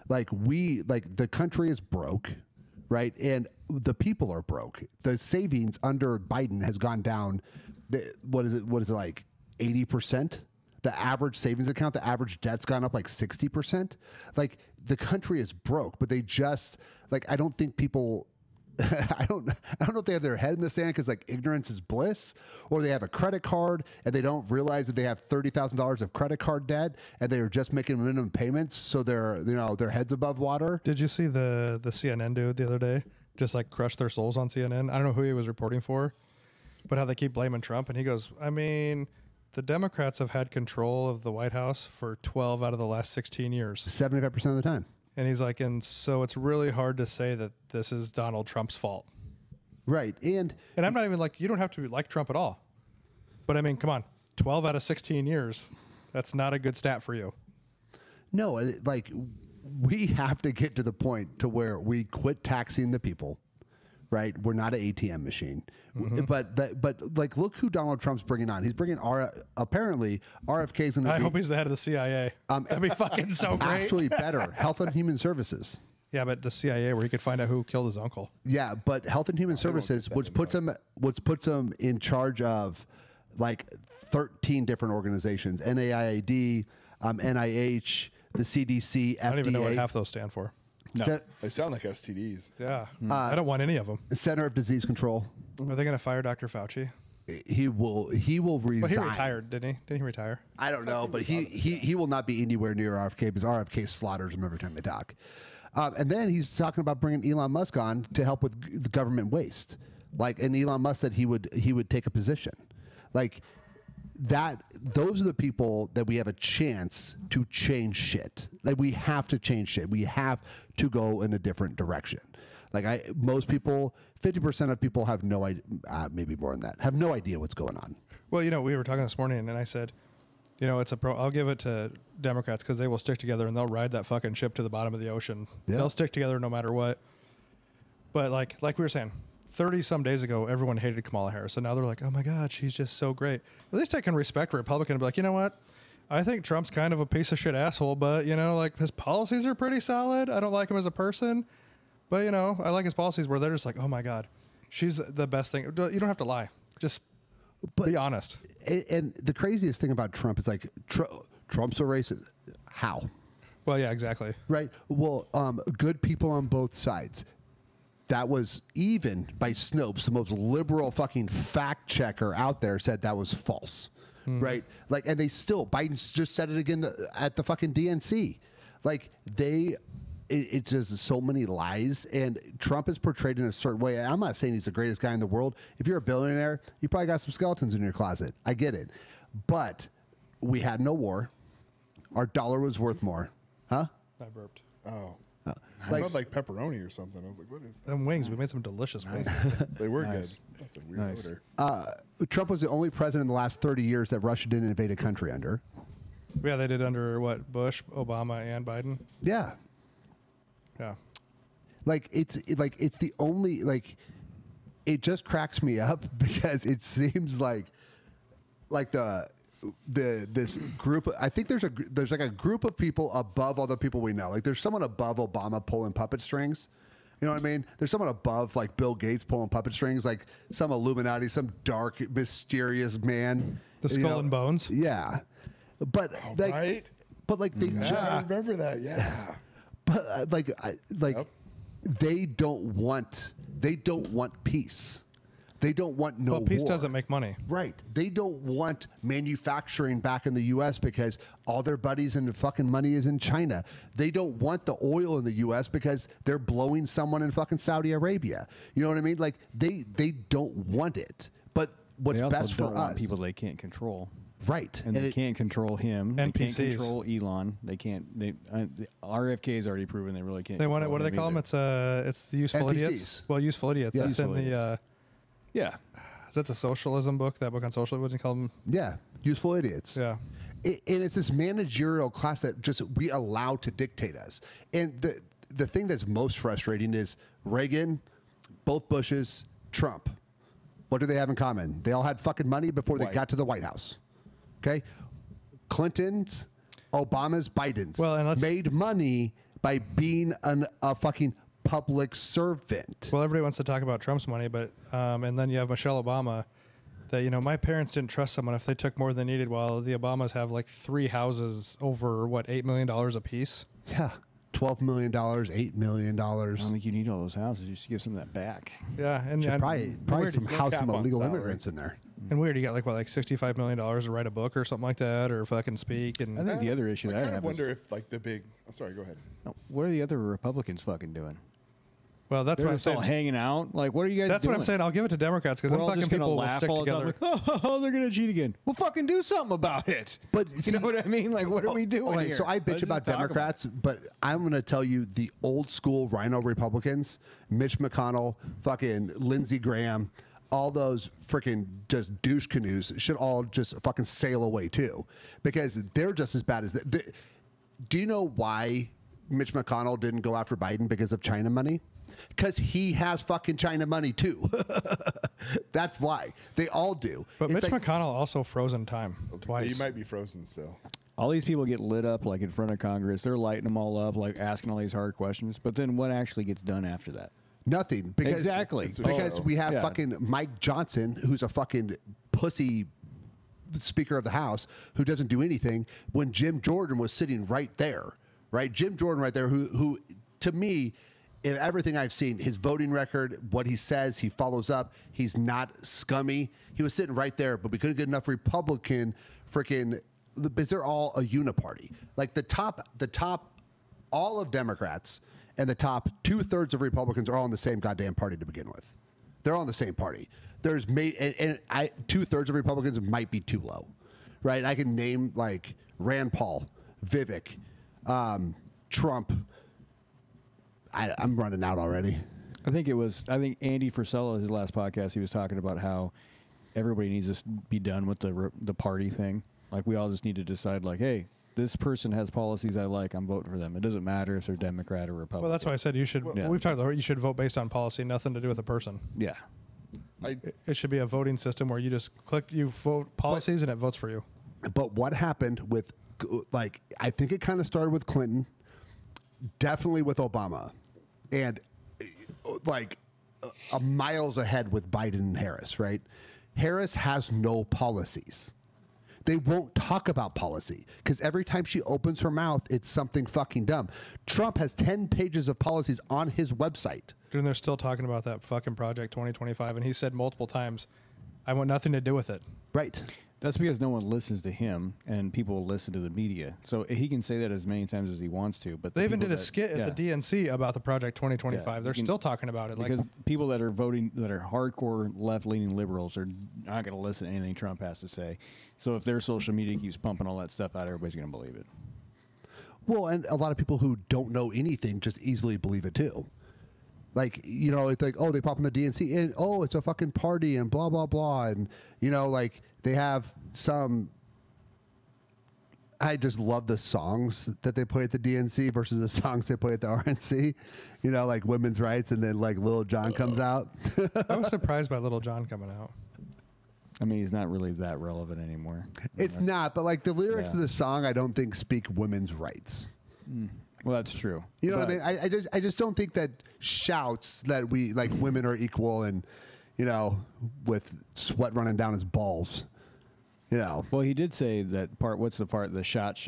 Like the country is broke, right? And the people are broke. The savings under Biden has gone down. What is it like 80%? The average savings account, the average debt's gone up like 60%. Like the country is broke, but they just like, I don't think people, I don't know if they have their head in the sand because like ignorance is bliss, or they have a credit card and they don't realize that they have $30,000 of credit card debt and they're just making minimum payments, so they're their heads above water. Did you see the CNN dude the other day just like crush their souls on CNN? I don't know who he was reporting for, but how they keep blaming Trump, and he goes, I mean, the Democrats have had control of the White House for 12 out of the last 16 years. 75% of the time. And he's like, and so it's really hard to say that this is Donald Trump's fault. Right. And I'm not even like, you don't have to like Trump at all. But I mean, come on, 12 out of 16 years, that's not a good stat for you. no, like we have to get to the point to where we quit taxing the people. Right, we're not an ATM machine, but like, look who Donald Trump's bringing on. He's bringing apparently RFK is going to. I hope he's the head of the CIA. That'd be fucking so great. Actually, better Health and Human Services. Yeah, but the CIA, where he could find out who killed his uncle. Yeah, but Health and Human Services, which puts him in charge of like 13 different organizations: NIAID, NIH, the CDC, FDA. I don't even know what half those stand for. No, they sound like STDs. Yeah, I don't want any of them. Center of Disease Control. Are they going to fire Dr. Fauci? He will resign. Well, he retired, didn't he? Didn't he retire? I don't know, but he will not be anywhere near RFK because RFK slaughters him every time they talk. And then he's talking about bringing Elon Musk on to help with the government waste. Like, and Elon Musk said he would take a position. Like that. Those are the people that we have a chance to change shit. Like we have to change shit. We have to go in a different direction. Like most people, 50% of people have no idea, maybe more than that, have no idea what's going on. Well, we were talking this morning, and I said, I'll give it to Democrats because they will stick together and they'll ride that fucking ship to the bottom of the ocean. Yeah. They'll stick together no matter what. But like we were saying, 30 some days ago, everyone hated Kamala Harris. So now they're like, oh my God, she's just so great. At least I can respect a Republican and be like, you know what? I think Trump's kind of a piece of shit asshole, but like his policies are pretty solid. I don't like him as a person, but I like his policies where they're just like, oh my God, she's the best thing. You don't have to lie. Just be honest. And the craziest thing about Trump is like, Trump's a racist. How? Well, yeah, exactly. Right. Well, good people on both sides. That was, even by Snopes, the most liberal fucking fact checker out there, said that was false. Right. Like, and Biden just said it again at the fucking DNC. Like it's just so many lies, and Trump is portrayed in a certain way. And I'm not saying he's the greatest guy in the world. If you're a billionaire, you probably got some skeletons in your closet. I get it. But we had no war. Our dollar was worth more. Huh? I burped. Oh. I felt like pepperoni or something. I was like, what is that? Them wings, we made some delicious wings. They were good. That's a weird odor. Trump was the only president in the last 30 years that Russia didn't invade a country under. Yeah, they did under what? Bush, Obama, and Biden? Yeah. Yeah. Like it's the only, like, it just cracks me up because it seems like this group, I think there's like a group of people above all the people we know. Like there's someone above Obama pulling puppet strings. You know what I mean? There's someone above like Bill Gates pulling puppet strings, like some Illuminati, some dark, mysterious man. The Skull and Bones? Yeah. But right? But like they I remember that. Yeah. But they don't want peace. They don't want no war. Well, peace doesn't make money. Right. They don't want manufacturing back in the U.S. because all their buddies and the fucking money is in China. They don't want the oil in the U.S. because they're blowing someone in fucking Saudi Arabia. You know what I mean? Like they don't want it. But what's they also best don't for want us? people they can't control. Right. And they can't control him. They can't NPCs. control Elon. They can't. The RFK's already proven they really can't. They want it. control What do they him call them? either. It's the useful NPCs. idiots. Well, useful idiots. Yeah. That's in Useful the. Yeah. Is that the socialism book? That book on socialism? What do you call them? Yeah. Useful idiots. Yeah. And it's this managerial class that just we allow to dictate us. And the thing that's most frustrating is Reagan, both Bushes, Trump. What do they have in common? They all had fucking money before they got to the White House. Okay? Clinton's, Obama's, Biden's Well, and let's- made money by being a fucking public servant. Well, everybody wants to talk about Trump's money, but and then you have Michelle Obama. That, you know, my parents didn't trust someone if they took more than they needed, while the Obamas have like 3 houses over what, $8 million a piece. Yeah. $12 million, $8 million. I don't think you need all those houses. You should give some of that back. Yeah, and Probably weird, some house cap some on illegal salary. immigrants in there. and weird. You got like what, like $65 million to write a book or something like that, or fucking speak. And I think the other issue I that I kind have of is, wonder if like the big. Oh, sorry, go ahead. what are the other Republicans fucking doing? well, that's They're what I'm just all saying. hanging out. Like, what are you guys That's doing? what I'm saying. I'll give it to Democrats because We're then all fucking just gonna people will laugh stick all the time. together. Like, oh, they're gonna cheat again. Well, fucking do something about it. But you see- know what I mean? Like, what are we doing Okay, here? so I Let's bitch just about talk about Democrats, but I'm going to tell you the old school Rhino Republicans, Mitch McConnell, fucking Lindsey Graham, all those freaking just douche canoes should all just fucking sail away too, because they're just as bad as do you know why Mitch McConnell didn't go after Biden? Because of China money? Because he has fucking China money too. That's why. They all do. But It's Mitch like- McConnell also frozen time twice. You might be frozen still. All these people get lit up like in front of Congress. They're lighting them all up, like asking all these hard questions. But then what actually gets done after that? Nothing. Because, Exactly. Because we have Yeah. fucking Mike Johnson, who's a fucking pussy Speaker of the House, who doesn't do anything, when Jim Jordan was sitting right there, right? Jim Jordan right there, who to me, in everything I've seen, his voting record, what he says, he follows up. He's not scummy. He was sitting right there, but we couldn't get enough Republican freaking, because they're all a uniparty. Like the top, all of Democrats and the top 2/3 of Republicans are all in the same goddamn party to begin with. They're all in the same party. There's and 2/3 of Republicans might be too low, right? I can name like Rand Paul, Vivek, Trump. I'm running out already. I think Andy Frisella, his last podcast, he was talking about how everybody needs to be done with the party thing. Like, we all just need to decide, like, hey, this person has policies I like, I'm voting for them. It doesn't matter if they're Democrat or Republican. Well, that's why I said you should. Yeah. We've talked about you should vote based on policy, nothing to do with the person. Yeah. It should be a voting system where you just click, you vote policies, and it votes for you. But what happened with, like, I think it kind of started with Clinton, definitely with Obama, and like miles ahead with Biden and Harris, right? Harris has no policies. They won't talk about policy because every time she opens her mouth, it's something fucking dumb. Trump has 10 pages of policies on his website. Dude, and they're still talking about that fucking Project 2025, and he said multiple times, "I want nothing to do with it." Right. That's because no one listens to him, and people will listen to the media. So he can say that as many times as he wants to. But the They even people did a that- skit at the DNC about the Project 2025. Yeah, They're you can- still talking about it. Like, Because people that are voting, that are hardcore left-leaning liberals, are not going to listen to anything Trump has to say. So if their social media keeps pumping all that stuff out, everybody's going to believe it. Well, and a lot of people who don't know anything just easily believe it too. Like, you know, it's like, oh, they pop in the DNC and, oh, it's a fucking party and blah, blah, blah. And, you know, like they have some, I just love the songs that they play at the DNC versus the songs they play at the RNC, you know, like women's rights. And then like Lil Jon comes out. I was surprised by Little John coming out. I mean, he's not really that relevant anymore. It's not, but like the lyrics Yeah. of the song, I don't think speak women's rights. Well, that's true. You know But- what I mean? I just don't think that shouts that we like women are equal and, you know, with sweat running down his balls, you know. Well, he did say that part. What's the part? The shots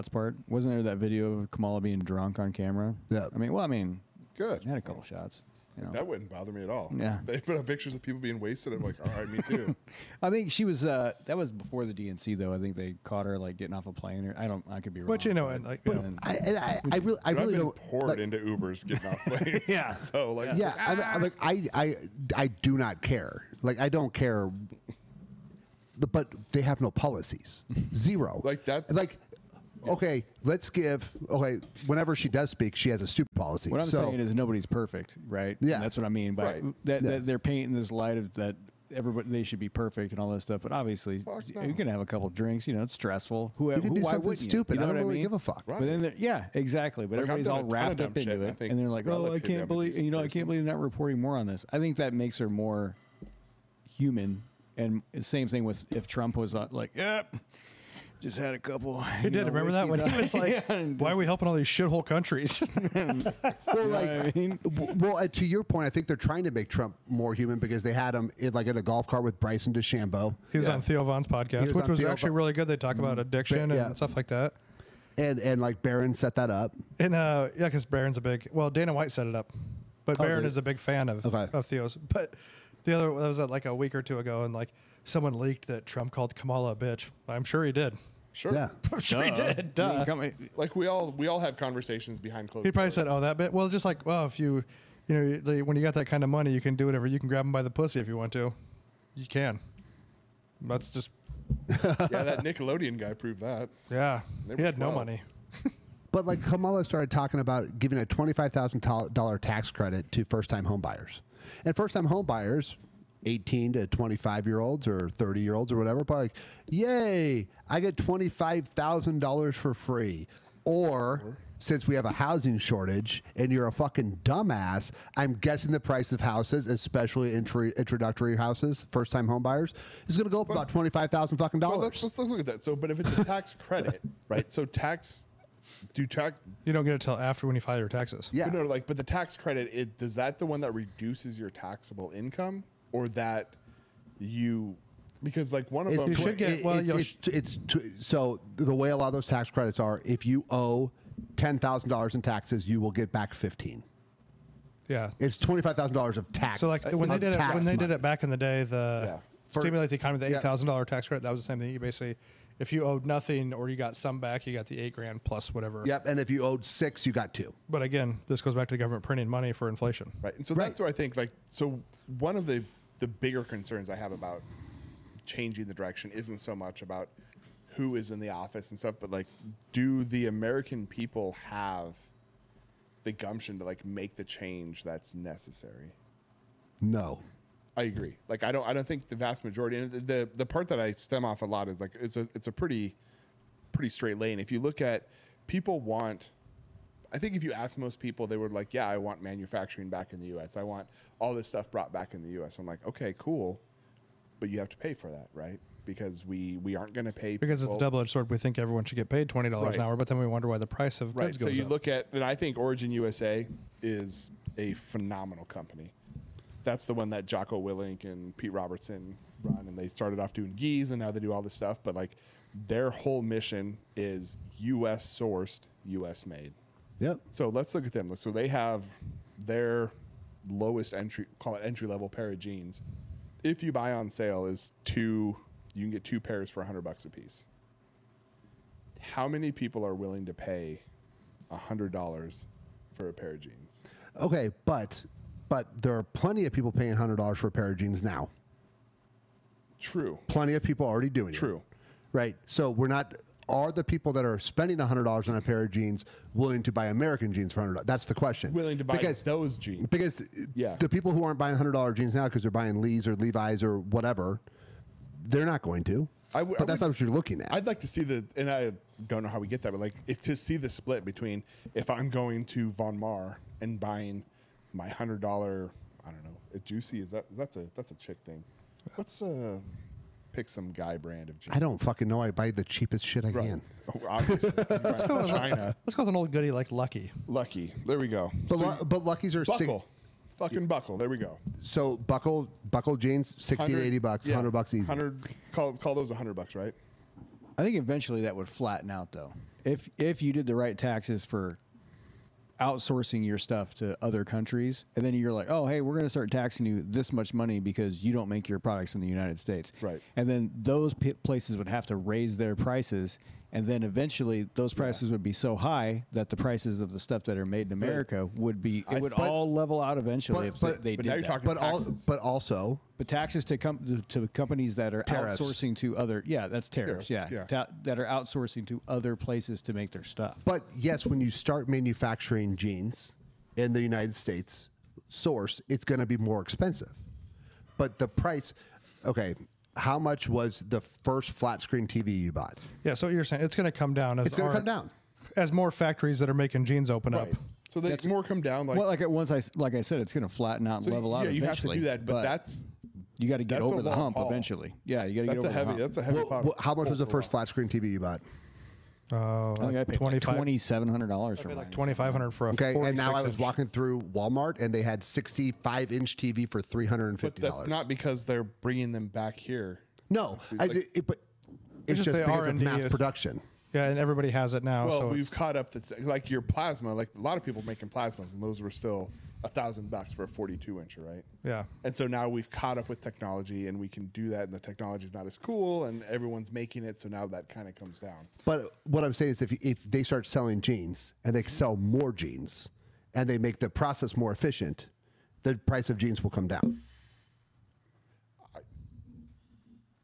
part. Wasn't there that video of Kamala being drunk on camera? Yeah. I mean, Good. he had a couple shots. You know. That wouldn't bother me at all. Yeah. They put up pictures of people being wasted. I'm like, all right, me too. I think she was. That was before the DNC, though. I think they caught her like getting off a plane. Or I could be wrong. But you know, but- and like, but- you know, I really I've been don't. poured like, into Ubers getting off planes. Yeah. So like, yeah, I'm like I do not care. Like I don't care. But they have no policies. Zero. Like that- Like. Okay, let's give. Okay, whenever she does speak, she has a stupid policy. What I'm so, saying is nobody's perfect, right? Yeah. And that's what I mean by Right. that, Yeah. that they're painting this light of that everybody they should be perfect and all that stuff. But obviously, Fuck no. you can have a couple drinks. You know, it's stressful. Who You can do why something wouldn't you? stupid. You know I don't what really mean? give a fuck. Right. But then, yeah, exactly. But Like, I've everybody's done all a ton of wrapped dumb up into shit, and I it, think and they're like, "Oh, I relatively, I'm can't a believe," decent you know, I person. can't believe they're not reporting more on this. I think that makes her more human. And the same thing with if Trump was like, "Yep, just had a couple." He did. Remember that when he was like, "Why are we helping all these shithole countries?" Well, like, well, to your point, I think they're trying to make Trump more human because they had him in a golf cart with Bryson DeChambeau, He was on Theo Von's podcast, was which on was Theo actually Von- really good. They talk about addiction yeah. and stuff like that. and like Barron set that up. And yeah, because Barron's a big. Well, Dana White set it up, but Barron did is a big fan of Okay. Theo's. But the other that was like a week or two ago, and like someone leaked that Trump called Kamala a bitch. I'm sure he did. Sure. Yeah, I'm sure he did. Duh. Like we all have conversations behind closed He probably doors. said, "Oh, that bit." Well, just like, well, if you know, when you got that kind of money, you can do whatever. You can grab him by the pussy if you want to. You can. That's just Yeah, that Nickelodeon guy proved that. yeah. They He were had no 12. money. but like Kamala started talking about giving a $25,000 tax credit to first-time home buyers, and first-time home buyers, 18 to 25-year-olds or 30-year-olds or whatever, probably like, yay! I get $25,000 for free, or. Since we have a housing shortage and you're a fucking dumbass, I'm guessing the price of houses, especially introductory houses, first-time home buyers, is going to go up about $25,000 fucking Well, dollars. let's look at that. So, but if it's a tax credit, right? So You don't get it till after when you file your taxes. Yeah. but the tax credit, does that the one that reduces your taxable income, or that because like one of them, you should get- well, you'll so the way a lot of those tax credits are, if you owe $10,000 in taxes, you will get back 15. Yeah. It's $25,000 of tax. So like when they of did it tax when they did money. it back in the day, the stimulate the economy, the yeah. $8,000 tax credit, that was the same thing. You basically, if you owed nothing or you got some back, you got the $8,000 plus whatever. Yep, and if you owed 6, you got 2. But again, this goes back to the government printing money for inflation. right? And so Right. that's where I think so one of the bigger concerns I have about changing the direction isn't so much about who is in the office and stuff, but like, do the American people have the gumption to like make the change that's necessary? No. I agree. Like, I don't think the vast majority, and the part that I stem off a lot is like, it's a pretty straight lane. If you look at people I think if you ask most people, they were like, yeah, I want manufacturing back in the U.S. I want all this stuff brought back in the U.S. I'm like, okay, cool. But you have to pay for that, right? Because we aren't going to pay Because it's a people- double-edged sword. We think everyone should get paid $20 Right. an hour, but then we wonder why the price of Right. goods So goes you up. look at, and I think Origin USA is a phenomenal company. That's the one that Jocko Willink and Pete Robertson run, and they started off doing geese, and now they do all this stuff. But like, their whole mission is U.S. sourced, U.S. made. Yep. So let's look at them. So they have their lowest entry level pair of jeans. If you buy on sale, you can get 2 pairs for $100 a piece. How many people are willing to pay $100 for a pair of jeans? Okay, but there are plenty of people paying $100 for a pair of jeans now. True. Plenty of people already doing it. True. Right. So are the people that are spending $100 on a pair of jeans willing to buy American jeans for $100? That's the question. Willing to buy those jeans. Because Yeah. the people who aren't buying $100 jeans now because they're buying Lee's or Levi's or whatever, they're not going to. But that's not what you're looking at. I'd like to see and I don't know how we get that, but like to see the split between if I'm going to Von Mar and buying my $100, I don't know, a Juicy, that's a chick thing. Let's pick some guy brand of jeans. I don't fucking know. I buy the cheapest shit I can. Oh, obviously. Let's go with China. Let's go with an old goodie like Lucky. Lucky. There we go. But Lucky's are Buckle. Fucking buckle. There we go. So buckle jeans, 60 to 80 bucks, yeah, $100 easy. 100. Call those $100, right? I think eventually that would flatten out, though. If you did the right taxes for outsourcing your stuff to other countries, and then you're like, oh, hey, we're going to start taxing you this much money because you don't make your products in the United States. Right. And then those places would have to raise their prices, and then eventually those prices would be so high that the prices of the stuff that are made in America would be, it would all level out eventually if they but did now you're that. talking taxes. But also, But taxes to companies that are Tariffs. outsourcing to other, that's tariffs, Tariffs, yeah. that are outsourcing to other places to make their stuff. but yes, when you start manufacturing jeans in the United States, sourced, it's going to be more expensive. But the price, okay, how much was the first flat screen TV you bought? Yeah, so you're saying it's going to come down as It's going to come down. as more factories that are making jeans open Right. up. So they more come down. Like, Well, like I said, it's going to flatten out and so level out. yeah, you have to eventually, do that, but that's you got to get that's a over the long hump haul. eventually. Yeah, you got to get that's over a the heavy. hump. That's a heavy. How much was the first flat screen TV you bought? Oh, I think I paid like $2,700 for like mine. $2,500 for a Okay, and now I was 46-inch. walking through Walmart and they had 65-inch TV for $350. But that's not because they're bringing them back here. No, but it's just just the because of R&D mass is- production. Yeah, and everybody has it now. Well, so we've it's, caught up to like your plasma. Like a lot of people making plasmas, and those were still $1,000 for a 42-incher, right? yeah. And so now we've caught up with technology, and we can do that. And the technology is not as cool, and everyone's making it. So now that kind of comes down. But what I'm saying is if they start selling jeans and they sell more jeans and they make the process more efficient, the price of jeans will come down.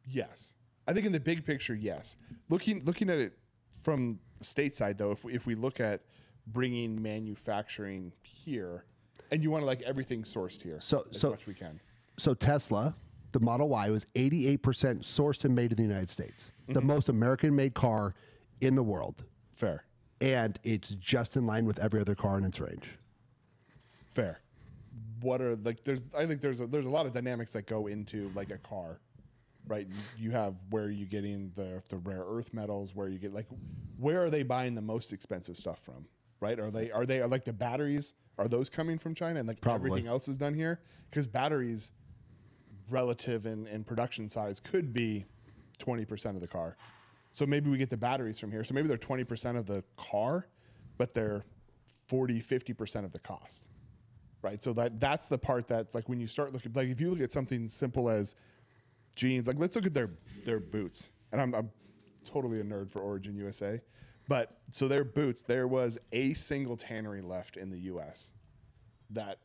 Yes, I think in the big picture, yes. Looking at it from the stateside, though, if we look at bringing manufacturing here, and you want to like everything sourced here, as much we can. So Tesla, the Model Y was 88% sourced and made in the United States. The most American-made car in the world. Fair, And it's just in line with every other car in its range. fair. What are like? I think there's a lot of dynamics that go into like a car, right? You have where you getting the rare earth metals, where you get like, where are they buying the most expensive stuff from, right? Are they like the batteries? Are those coming from China and like Probably. everything else is done here? Because batteries, relative in production size, could be 20% of the car. So maybe we get the batteries from here. So maybe they're 20% of the car, but they're 50% of the cost. Right. So that's the part that's like when you start looking, like if you look at something simple as jeans, like let's look at their boots. And I'm totally a nerd for Origin USA. But so their boots, there was a single tannery left in the US that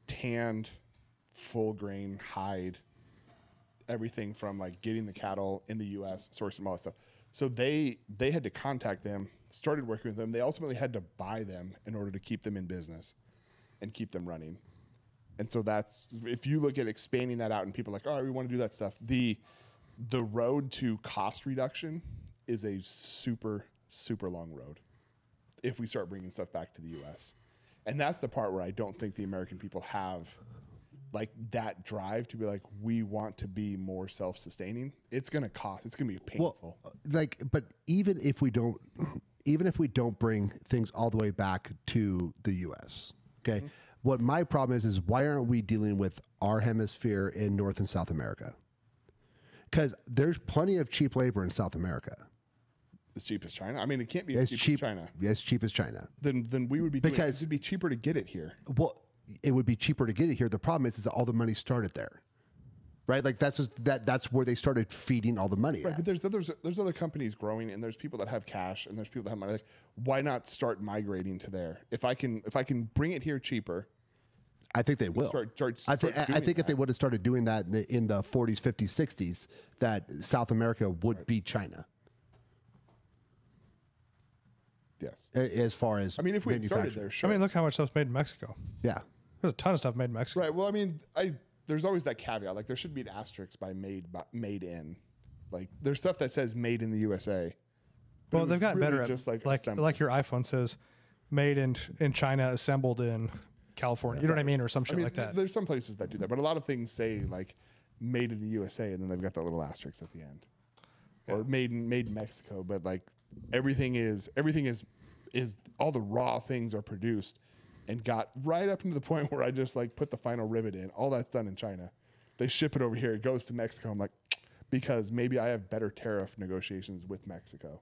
tanned full grain hide everything from like getting the cattle in the US, sourcing all that stuff. So they had to contact them, started working with them. They ultimately had to buy them in order to keep them in business and keep them running. And so that's, if you look at expanding that out and people are like, oh, we want to do that stuff. The road to cost reduction is a super, super long road if we start bringing stuff back to the US. And that's the part where I don't think the American people have like that drive to be like, we want to be more self-sustaining. It's going to cost, it's going to be painful. Well, but even if we don't bring things all the way back to the U.S., okay, what my problem is why aren't we dealing with our hemisphere in North and South America? Because there's plenty of cheap labor in South America. As cheap as China? I mean, it can't be as cheap as China. As cheap as China. Then we would be doing it. Because- It'd be cheaper to get it here. Well, it would be cheaper to get it here. The problem is that all the money started there, right? Like that's where they started feeding all the money. Right, at. but there's other companies growing, and there's people that have cash, and there's people that have money. Like, why not start migrating to there? If I can bring it here cheaper, I think they will. start I doing think if they that. would have started doing that in the 40s, 50s, 60s, that South America would be China Yes. as far as I mean, if we had started manufacturing. there, sure. I mean, look how much stuff's made in Mexico. Yeah. There's a ton of stuff made in Mexico. Right. Well, I mean, there's always that caveat. Like, there should be an asterisk by made in. Like, there's stuff that says made in the USA. but Well, it they've was gotten really better at just like like your iPhone says, made in China, assembled in California. You know what I mean, or some shit I mean, like that. There's some places that do that, but a lot of things say like made in the USA, and then they've got that little asterisk at the end, or made in Mexico. But like everything is all the raw things are produced and got right up into the point where I just like put the final rivet in. All that's done in China. They ship it over here. It goes to Mexico. I'm like, because maybe I have better tariff negotiations with Mexico.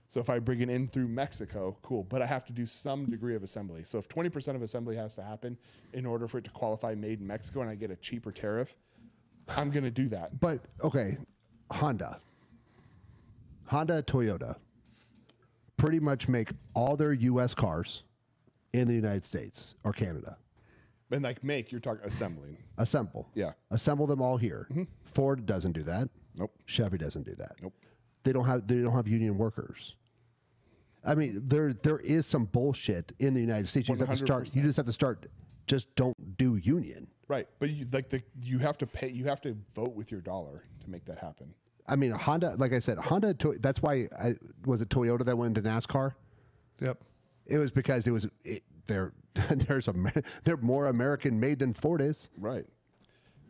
So if I bring it in through Mexico, cool. But I have to do some degree of assembly. So if 20% of assembly has to happen in order for it to qualify made in Mexico and I get a cheaper tariff, I'm going to do that. But okay, Honda, Toyota, pretty much make all their U.S. cars in the United States or Canada. And like you're talking assembling. Assemble. Yeah. Assemble them all here. Ford doesn't do that. Nope. Chevy doesn't do that. Nope. They don't have union workers. I mean, there is some bullshit in the United States. You just have to start. 100%. You just have to start. Just don't do union. Right, but you have to pay. You have to vote with your dollar to make that happen. I mean, Honda, like I said, that's why was it Toyota that went into NASCAR? Yep. It was because they're more American made than Ford is. Right,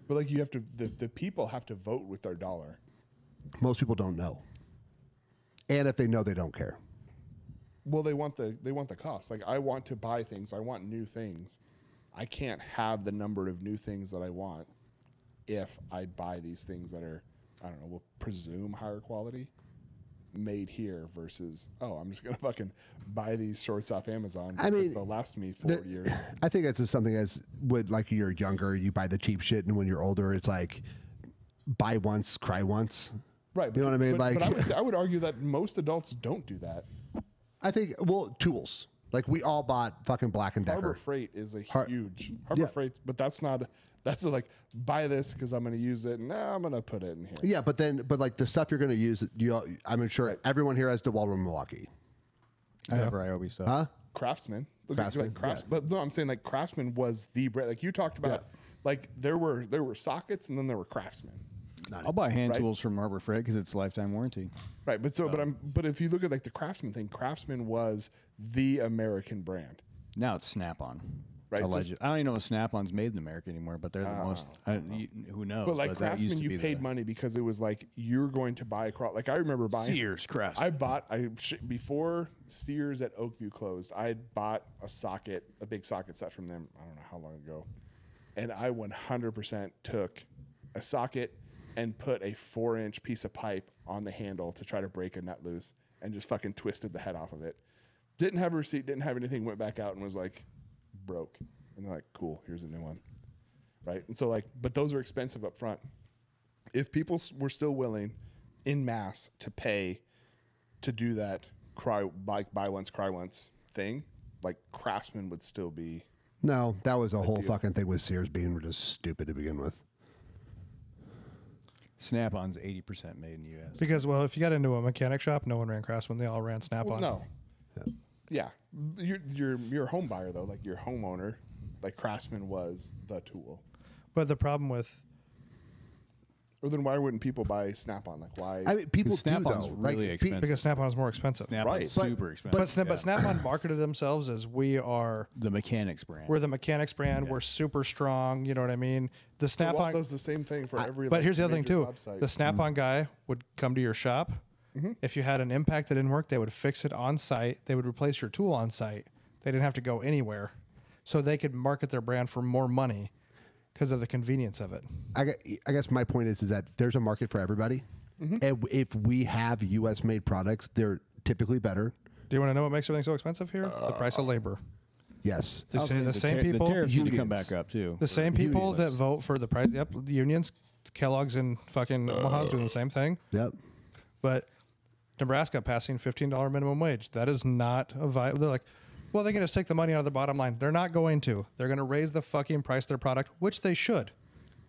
but like you have to, the people have to vote with their dollar. Most people don't know, and if they know, they don't care. Well, they want the cost. Like I want to buy things. I want new things. I can't have the number of new things that I want if I buy these things that are, I don't know, we'll presume higher quality, made here versus, oh, I'm just gonna fucking buy these shorts off Amazon because they'll last me 4 years. I think that's just something as would like you're younger, you buy the cheap shit, and when you're older, it's like buy once, cry once. Right. You know what I mean? But I would argue that most adults don't do that. I think, well, tools. Like we all bought fucking Black & Decker. Harbor Freight is a huge Harbor Yeah. Freight, but that's like buy this because I'm going to use it and now I'm going to put it in here. Yeah, but like the stuff you're going to use, I'm sure everyone here has DeWalt or Milwaukee. I have Ryobi stuff. Huh? Craftsman. Look Craftsman, at Craftsman. But no, I'm saying like Craftsman was the brand. Like you talked about, like there were sockets and then there were Craftsman. I'll buy hand tools from Harbor Freight because it's lifetime warranty. Right, but if you look at like the Craftsman thing, Craftsman was the American brand. Now it's Snap-on. Right, so Alleged. I don't even know if Snap-on's made in America anymore, but they're the most. Who knows? But like that Craftsman, used to be you paid money because it was like you're going to buy a like I remember buying Sears Craftsman. Before Sears at Oakview closed, I had bought a big socket set from them. I don't know how long ago, and I 100% took a socket and put a 4-inch piece of pipe on the handle to try to break a nut loose and just fucking twisted the head off of it. Didn't have a receipt, didn't have anything, went back out and was like, broke. And they're like, cool, here's a new one. Right? And so like, but those are expensive up front. If people were still willing in mass to pay to do that buy once, cry once thing, like Craftsman would still be. No, that was a whole fucking thing with Sears being just stupid to begin with. Snap-on's 80% made in the U.S. Because, well, if you got into a mechanic shop, no one ran Craftsman. They all ran Snap-on. Well, no. Yeah. You're a home buyer, though. Like your homeowner, like Craftsman was the tool. But the problem with... Or then why wouldn't people buy Snap-on? Like why? I mean, people do Snap-on's though. really expensive. Because Snap-on is more expensive. Snap-on's Right. super expensive. But Snap-on marketed themselves as we're the mechanics brand. the mechanics brand. We're super strong. You know what I mean? The Snap-on does the same thing for every. But like, here's the other thing major too. website. The Snap-on guy would come to your shop. If you had an impact that didn't work, they would fix it on site. They would replace your tool on site. They didn't have to go anywhere, so they could market their brand for more money because of the convenience of it. I guess my point is that there's a market for everybody, and if we have U.S. made products, they're typically better. Do you want to know what makes everything so expensive here? The price of labor. Yes, The same people. The tariffs need to come unions. back up too. The same people that unions. vote for the price. Yep, the unions. Kellogg's and fucking Omaha's doing the same thing. yep. But Nebraska passing $15 minimum wage. That is not a viable. They're like, well, they can just take the money out of the bottom line. They're not going to. They're going to raise the fucking price of their product, which they should.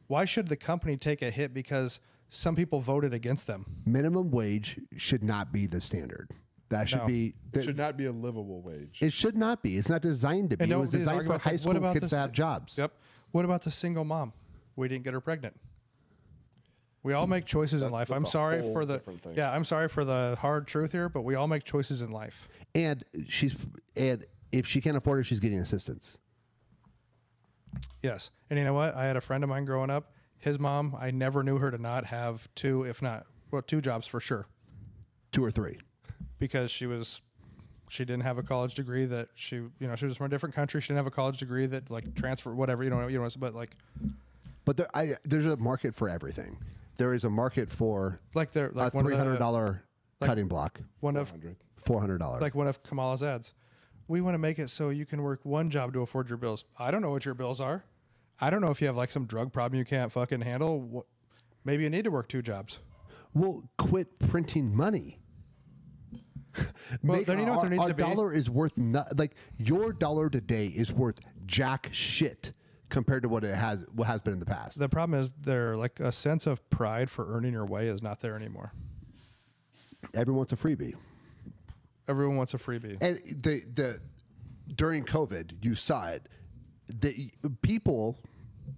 Why should the company take a hit because some people voted against them? Minimum wage should not be the standard. That should No. be. It should not be a livable wage. It should not be. It's not designed to be. And It don't was these designed for arguments high like, school kids to have jobs. Yep. What about the single mom? We didn't get her pregnant. We all make choices in life. That's I'm a sorry whole for the different thing. I'm sorry for the hard truth here, but we all make choices in life. And if she can't afford it, she's getting assistance. Yes. And you know what? I had a friend of mine growing up. His mom, I never knew her to not have two jobs for sure, 2 or 3. because she didn't have a college degree that she was from a different country. She didn't have a college degree that like transfer, whatever, but like But there's a market for everything. There is a market for they're a like one of the- $300 cutting block, one of $400. like one of Kamala's ads. We want to make it so you can work one job to afford your bills. I don't know what your bills are. I don't know if you have like some drug problem you can't fucking handle. Maybe you need to work 2 jobs. Well, quit printing money. Well, then you know what there needs our to be? dollar is worth like your dollar today is worth jack shit compared to what has been in the past. The problem is there like a sense of pride for earning your way is not there anymore. Everyone wants a freebie. Everyone wants a freebie. And the during COVID, you saw it. The people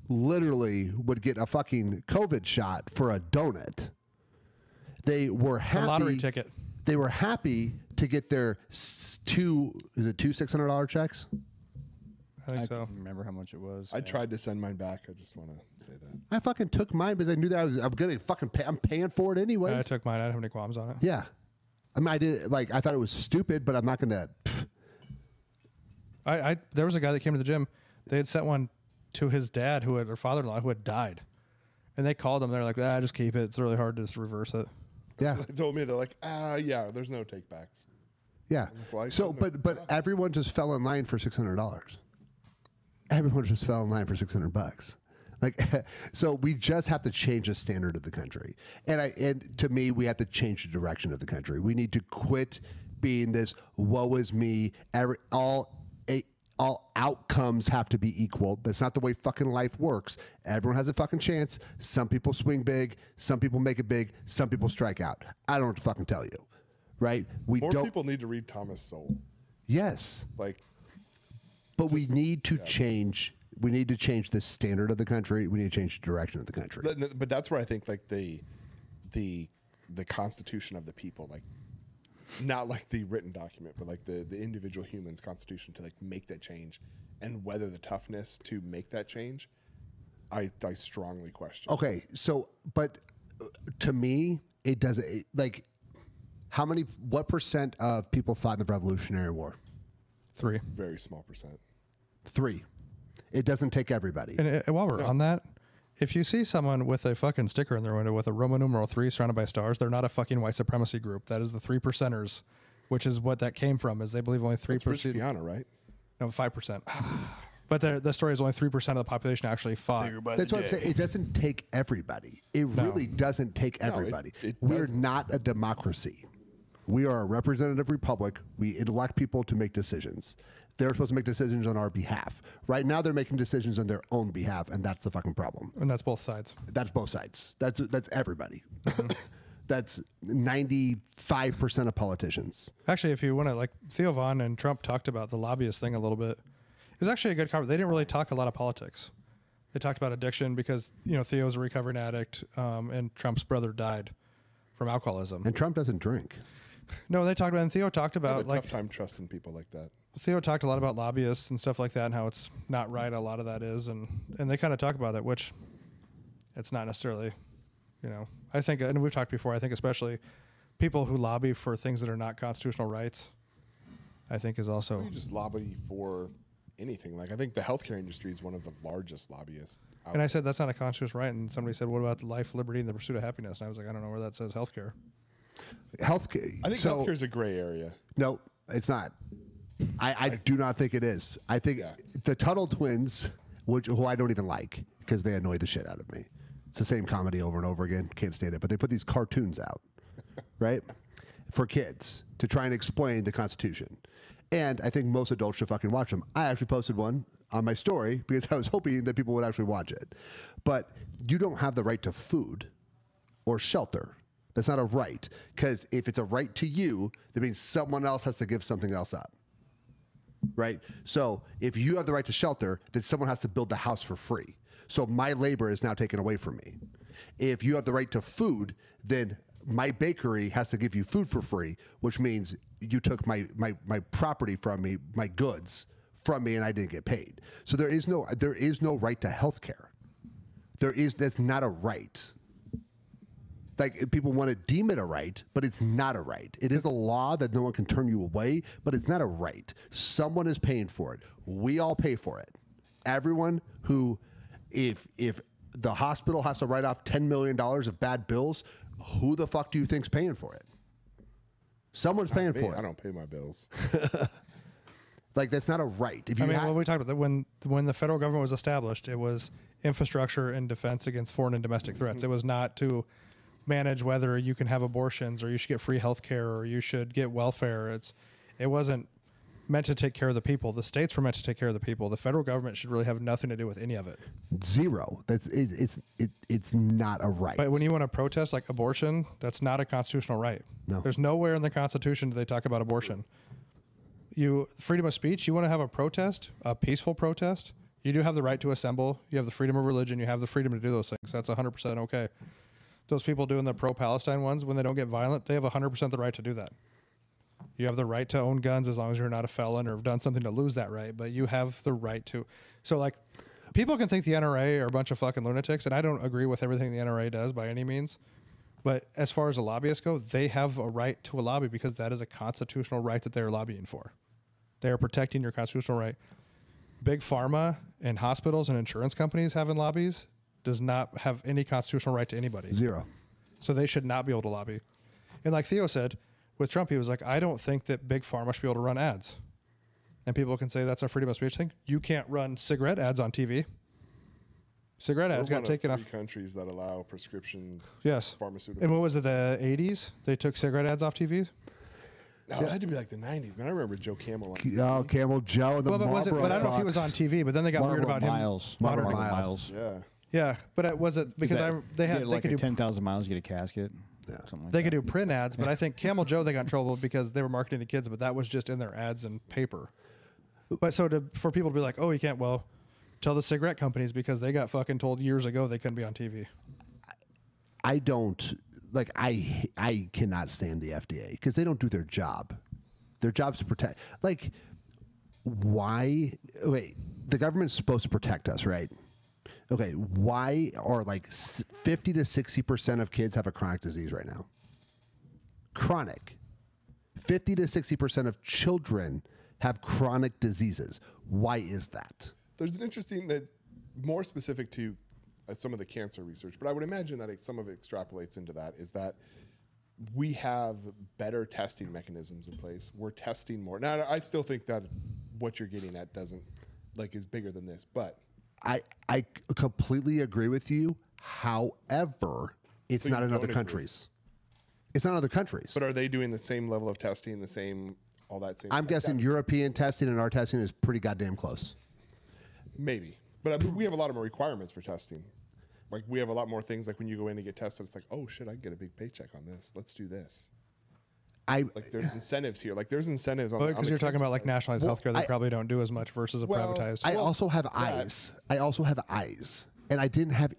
literally would get a fucking COVID shot for a donut. They were happy. A lottery ticket. They were happy to get their two $600 checks. I think I so. can't remember how much it was. I tried to send mine back. I just want to say that. I fucking took mine because I knew that I'm gonna fucking pay. I'm paying for it anyway. I took mine. I didn't have any qualms on it. Yeah. I mean, I did like I thought it was stupid, but I'm not gonna. There was a guy that came to the gym. They had sent one to his dad, their father-in-law, who had died, and they called him. They're like, just keep it. It's really hard to just reverse it. Yeah. They told me, they're like, yeah, there's no take backs. Yeah. Why So, shouldn't but everyone just fell in line for $600. Everyone just fell in line for $600. Like, so we just have to change the standard of the country, and to me, we have to change the direction of the country. We need to quit being this "woe is me." All outcomes have to be equal. That's not the way fucking life works. Everyone has a fucking chance. Some people swing big. Some people make it big. Some people strike out. I don't know what to fucking tell you, right? We More don't. people need to read Thomas Sowell. Yes, Like, but we need to change. We need to change the standard of the country. We need to change the direction of the country. but that's where I think like the Constitution of the people, like not like the written document, but like the individual human's constitution to like make that change and whether the toughness to make that change, I strongly question. Okay, so but to me, it doesn't like what percent of people fought in the Revolutionary War? 3. Very small percent. 3. It doesn't take everybody. And while we're on that, if you see someone with a fucking sticker in their window with a Roman numeral 3 surrounded by stars, they're not a fucking white supremacy group. That is the 3%ers, which is what that came from. Is they believe only 3%. Rich Piana, right? No, 5%. But the story is only 3% of the population actually fought. That's what I'm saying. It doesn't take everybody. It really doesn't take everybody. it We're doesn't. not a democracy. We are a representative republic. We elect people to make decisions. They're supposed to make decisions on our behalf. Right now, they're making decisions on their own behalf, and that's the fucking problem. And that's both sides. That's both sides. That's everybody. That's 95% of politicians. Actually, if you want to, like, Theo Von and Trump talked about the lobbyist thing a little bit. It was actually a good conversation. They didn't really talk a lot of politics. They talked about addiction because, Theo's a recovering addict, and Trump's brother died from alcoholism. And Trump doesn't drink. No, they talked about, and Theo talked I have about, a like, tough time trusting people like that. Theo talked a lot about lobbyists and stuff like that and how it's not right. A lot of that is, and they kind of talk about that, which it's not necessarily, I think, and we've talked before, I think especially people who lobby for things that are not constitutional rights, I think is also. You just lobby for anything. Like, I think the healthcare industry is one of the largest lobbyists. And I said, that's not a constitutional right. And somebody said, what about life, liberty, and the pursuit of happiness? And I was like, I don't know where that says healthcare. Healthcare. I think healthcare is a gray area. No, it's not. I do not think it is. I think the Tuttle twins, who I don't even like because they annoy the shit out of me. It's the same comedy over and over again. Can't stand it. But they put these cartoons out, right, for kids to try and explain the Constitution. And I think most adults should fucking watch them. I actually posted one on my story because I was hoping that people would actually watch it. But you don't have the right to food or shelter. That's not a right. Because if it's a right to you, that means someone else has to give something else up. Right? So if you have the right to shelter, then someone has to build the house for free. So my labor is now taken away from me. If you have the right to food, then my bakery has to give you food for free, which means you took my property from me, my goods from me, and I didn't get paid. So there is no right to health care. That's not a right. Like, people want to deem it a right, but it's not a right. It is a law that no one can turn you away, but it's not a right. Someone is paying for it. We all pay for it. Everyone who, if the hospital has to write off $10 million of bad bills, who the fuck do you think's paying for it? Someone's paying for I it. don't pay my bills. Like, that's not a right. If you Well, we talked about that when the federal government was established, it was infrastructure and defense against foreign and domestic threats. It was not to manage whether you can have abortions or you should get free health care or you should get welfare. It wasn't meant to take care of the people. The states were meant to take care of the people. The federal government should really have nothing to do with any of it. zero. It's not a right. But when you want to protest like abortion, that's not a constitutional right. No. There's nowhere in the Constitution do they talk about abortion. Freedom of speech, you want to have a protest, a peaceful protest, You do have the right to assemble. You have the freedom of religion. You have the freedom to do those things. That's 100% okay. Those people doing the pro-Palestine ones, when they don't get violent, they have 100% the right to do that. You have the right to own guns as long as you're not a felon or have done something to lose that right, but you have the right to. So, like, people can think the NRA are a bunch of fucking lunatics, and I don't agree with everything the NRA does by any means. But as far as the lobbyists go, they have a right to a lobby because that is a constitutional right that they're lobbying for. They are protecting your constitutional right. Big pharma and hospitals and insurance companies having lobbies does not have any constitutional right to anybody. Zero. So they should not be able to lobby. And like Theo said, with Trump, he was like, I don't think that big pharma should be able to run ads. And people can say that's a freedom of speech thing. You can't run cigarette ads on TV. Cigarette ads got taken off. Countries that allow prescription Yes. pharmaceuticals. And what was it, the 80s? They took cigarette ads off TV? No, it had to be like the 90s, man. I remember Joe Camel. On Oh, Camel Joe and the Well, but was it? But I don't know if he was on box. TV. But then they got weird Marlboro about him. Miles. Marlboro Marlboro Miles. Yeah. Yeah, but was it because they had get they like could do 10,000 miles, get a casket. Yeah. Something like they that. could do print ads, but I think Camel Joe they got in trouble because they were marketing to kids, but that was just in their ads and paper. But so for people to be like, oh, you can't, well, tell the cigarette companies because they got fucking told years ago they couldn't be on TV. I don't like. I cannot stand the FDA because they don't do their job. Their job's to protect. Like, why? Wait, the government's supposed to protect us, right? Okay, why are like 50 to 60% of kids have a chronic disease right now? Chronic. 50 to 60% of children have chronic diseases. Why is that? There's an interesting, that's more specific to some of the cancer research, but I would imagine that some of it extrapolates into that, is that we have better testing mechanisms in place. We're testing more. Now, I still think that what you're getting at doesn't, like, is bigger than this, but I completely agree with you. However, it's So not you in don't other agree. countries. It's not in other countries. But are they doing the same level of testing, the same, all that same? I'm guessing European testing and our testing is pretty goddamn close. Maybe. But I mean, we have a lot of more requirements for testing. Like, we have a lot more things, like when you go in to get tested, it's like, oh shit, I can get a big paycheck on this. Let's do this. Like there's incentives here. Like, there's incentives on Well, on because the you're talking cancer about like side. nationalized healthcare, they probably don't do as much versus a Well, privatized. I also have eyes. I also have eyes, and I didn't have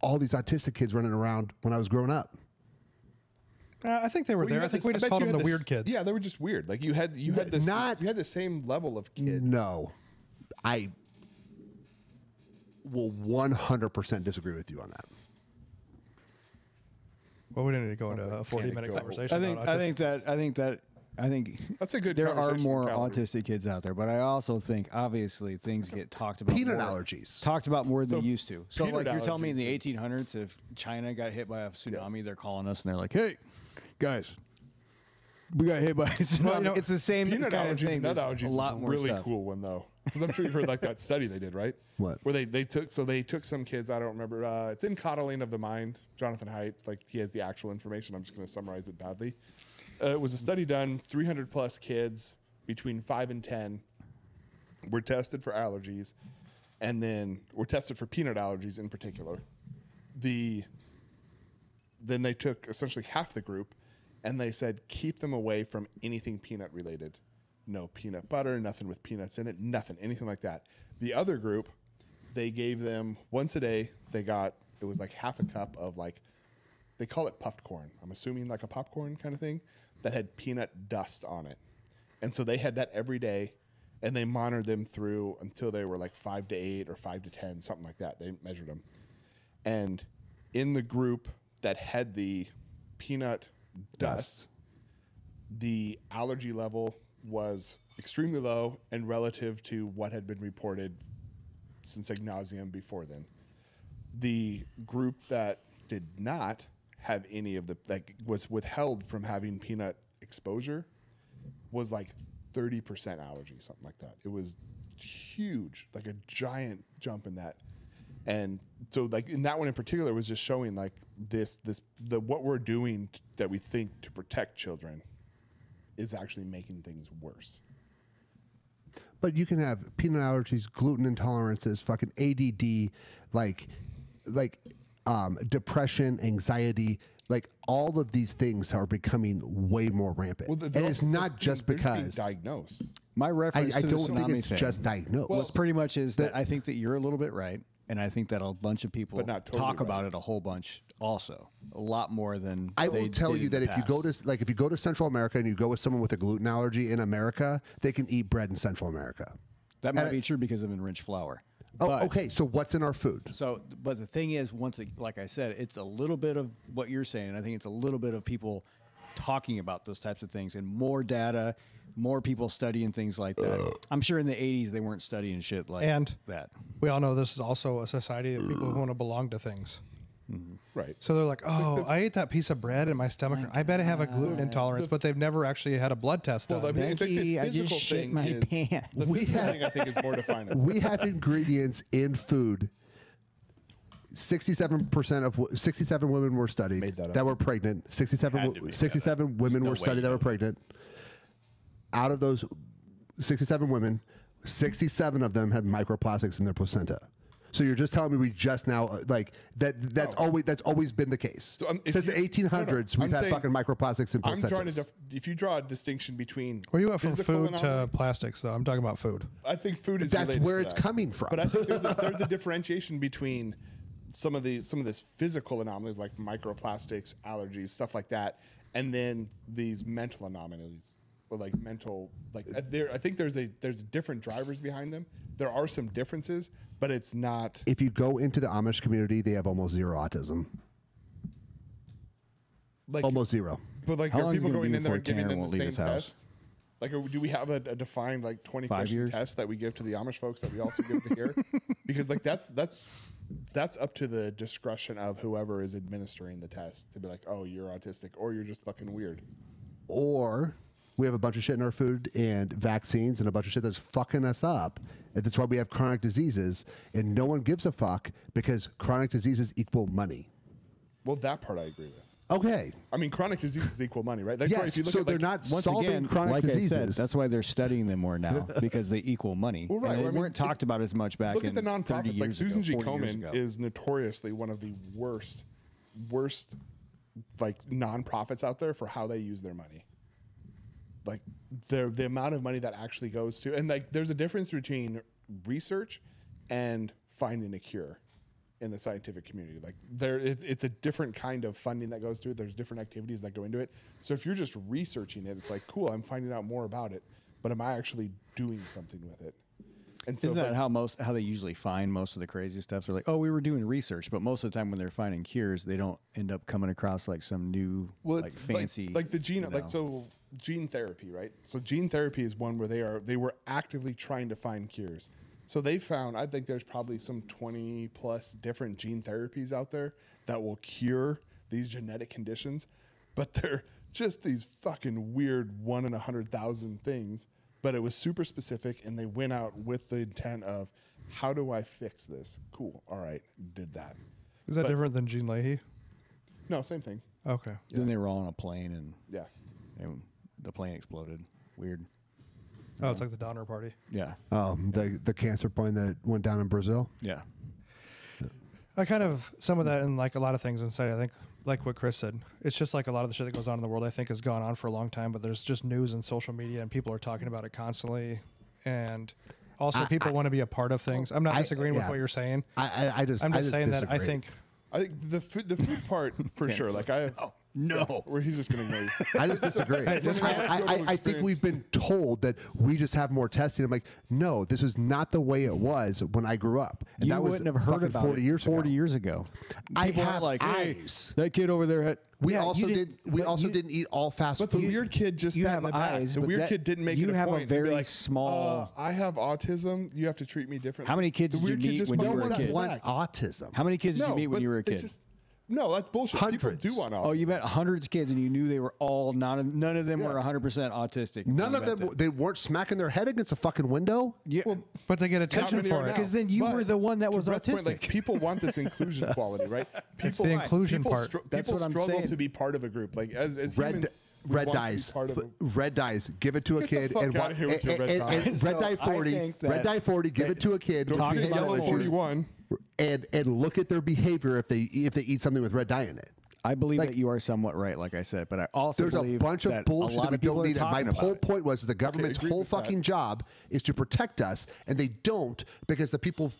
all these autistic kids running around when I was growing up. I think they were Well, you there. I had think this- we I just bet called you them had the this- weird kids. Yeah, they were just weird. Like, you had this, Not- you had the same level of kid. No, I will 100% disagree with you on that. Well, we didn't need to go into a 40-minute anecdotal. conversation. I about think That's a good there are conversation more for calories. autistic kids out there, but I also think obviously things get talked about Peanut more, allergies. talked about more than So they used to. So peanut like you're telling me in the allergies is- 1800s, if China got hit by a tsunami, they're calling us and they're like, "Hey, guys, we got hit by a tsunami." know, it's the same Peanut kind of allergies thing. and nut There's allergies a lot is a more really stuff. cool one though, because I'm sure you've heard like that study they did, right? What? Where they took some kids, I don't remember. It's in Coddling of the Mind. Jonathan Haidt, like, he has the actual information. I'm just going to summarize it badly. It was a study done. 300 plus kids between 5 and 10 were tested for allergies, and then were tested for peanut allergies in particular. Then they took essentially half the group, and they said keep them away from anything peanut related. No peanut butter, nothing with peanuts in it, nothing, anything like that. The other group, they gave them once a day. It was like half a cup of, like, they call it puffed corn. I'm assuming like a popcorn kind of thing that had peanut dust on it. And so they had that every day, and they monitored them through until they were like 5 to 8 or 5 to 10, something like that. They measured them. And in the group that had the peanut dust, the allergy level was extremely low and relative to what had been reported since ad nauseum before then. The group that did not have any of the, like, was withheld from having peanut exposure was like 30% allergy, something like that. It was huge, like a giant jump in that. And so, like, in that one in particular, was just showing like what we're doing that we think to protect children is actually making things worse. But you can have peanut allergies, gluten intolerances, fucking ADD, like depression, anxiety. Like, all of these things are becoming way more rampant. And it's not just they're being because. diagnosed. My reference I to the don't think tsunami it's thing just diagnosed. was pretty much is that I think that you're a little bit right, and I think that a bunch of people But not totally talk about right. it a whole bunch also, a lot more than I they will tell did you in that the if you go past. to if you go to Central America and you go with someone with a gluten allergy in America, they can eat bread in Central America. that might and be true because of enriched flour. Oh, But- okay. So what's in our food? So, but the thing is, like I said, it's a little bit of what you're saying, and I think it's a little bit of people talking about those types of things and more data, more people studying things like that. I'm sure in the 80s they weren't studying shit like And- that. We all know this is also a society of people who want to belong to things. Right. So they're like, oh, I ate that piece of bread in my stomach. I bet I have a gluten intolerance, but they've never actually had a blood test done. Well, I mean, I think Becky, the I just physical shit thing my is, pants. the physical thing I think is more defining. We have ingredients in food. 67% of 67 women were studied Made that up. that were pregnant. 67 women were studied that were pregnant. Out of those 67 women, 67 of them had microplastics in their placenta. So you're just telling me we just now like that? That's always been the case So, if since the you- 1800s. no, we've I'm had saying- fucking microplastics in I'm placentas. trying to if you draw a distinction between Or you went from physical food to anomaly- plastics, though. I'm talking about food. I think food is That's related where to it's that. coming from. But I think there's a differentiation between some of this physical anomalies like microplastics, allergies, stuff like that, and then these mental anomalies or like mental there. I think there's different drivers behind them. There are some differences, but it's not. If you go into the Amish community, they have almost zero autism. Like, Almost zero. But like, How are long is it people gonna going be in there before and giving Tanner them the won't leave same his house? test? Like, do we have a defined like 20 question years? test that we give to the Amish folks that we also give to here? Because like that's up to the discretion of whoever is administering the test to be like, oh, you're autistic or you're just fucking weird. Or we have a bunch of shit in our food and vaccines and a bunch of shit that's fucking us up. And that's why we have chronic diseases. And no one gives a fuck because chronic diseases equal money. Well, that part I agree with. Okay. I mean, chronic diseases equal money, right? That's why Yes. if you look So at they're like, not Once solving again, chronic like diseases. I said, that's why they're studying them more now because they equal money. Well, right, And they well, I mean, weren't talked about as much back look in at the 30 nonprofits. Like years Susan ago, G. 40 years Komen ago. is notoriously one of the worst like nonprofits out there for how they use their money. Like the amount of money that actually goes to, and like there's a difference between research and finding a cure in the scientific community. Like it's a different kind of funding that goes to it. There's different activities that go into it. So if you're just researching it, it's like, cool, I'm finding out more about it, but am I actually doing something with it? And so Isn't if, that like, how they usually find most of the crazy stuff? They're like, oh, we were doing research, but most of the time when they're finding cures, they don't end up coming across like some new like it's fancy like the gene you like know. so gene therapy, right? So gene therapy is one where they were actively trying to find cures. So they found, I think there's probably some 20 plus different gene therapies out there that will cure these genetic conditions, but they're just these fucking weird 1 in 100,000 things. But it was super specific, and they went out with the intent of, how do I fix this? Cool. All right. Did that. Is that But- different than Gene Leahy? No, same thing. Okay. Then they were all on a plane Yeah. and the plane exploded. Weird. Oh, it's like the Donner Party. Yeah. The cancer plane that went down in Brazil. Yeah. I kind of some of that in like a lot of things inside. I think like what Chris said, it's just like a lot of the shit that goes on in the world. I think has gone on for a long time, but there's just news and social media, and people are talking about it constantly. And also, people want to be a part of things. I'm not disagreeing with yeah. what you're saying. I'm just I'm just saying that I disagree. think I think the food part for sure. Like No. where he's just gonna ignore you. I just disagree. just I think we've been told that we just have more testing. I'm like, no, this is not the way it was when I grew up. And You that was wouldn't have heard fucking about 40 it years 40 ago. years ago. I People have aren't like, hey, eyes. that kid over there had. We Yeah, also you did. We but also you- didn't eat all fast But the food. weird kid just you sat have in the back. eyes, The but weird that- kid didn't make you it a have a point to be very like, small- I have autism. You have to treat me differently. How many kids The did you weird kid meet just when you fucking were a sat in kid? the Wants back. autism. How many kids did you meet when but you were a they kid? just- no, that's bullshit. Hundreds. People do want autism. Oh, you met hundreds of kids and you knew they were all none of them were 100% autistic. None You of met them. They weren't smacking their head against a fucking window. Yeah. but they get attention many for are it. now? Because then you But were the one that to was Brett's point, autistic. like people want this inclusion quality, right? People, the inclusion people part. That's people what I'm struggle saying. to be part of a group. Like as Red humans, we red want to be dyes. part of a- Red dyes. Give it to a Get the kid fuck and outta here with your red dyes. red So dye I 40. think Red that- dye 40. Give it to a kid. with Talking behavioral about issues, 41. and look at their behavior if they eat something with red dye in it. I believe Like- that you are somewhat right, like I said, but I also There's a believe bunch of that bullshit a lot that we of people don't are need. And my talking about whole it. point was the government's agree whole with that. fucking job is to protect us, and they don't because the people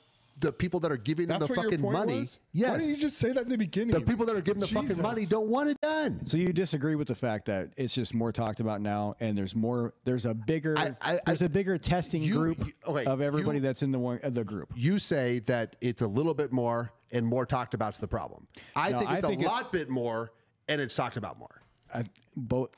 that are giving them That's the what your fucking point money. was? Yes. Why didn't you just say that in the beginning? The people that are giving the fucking Jesus. money don't want it done. So you disagree with the fact that it's just more talked about now, and there's a bigger there's a bigger testing group okay, of everybody you- that's in the group. You say that it's a little bit more and more talked about's the problem. I No, think I it's think a lot bit more and it's talked about more.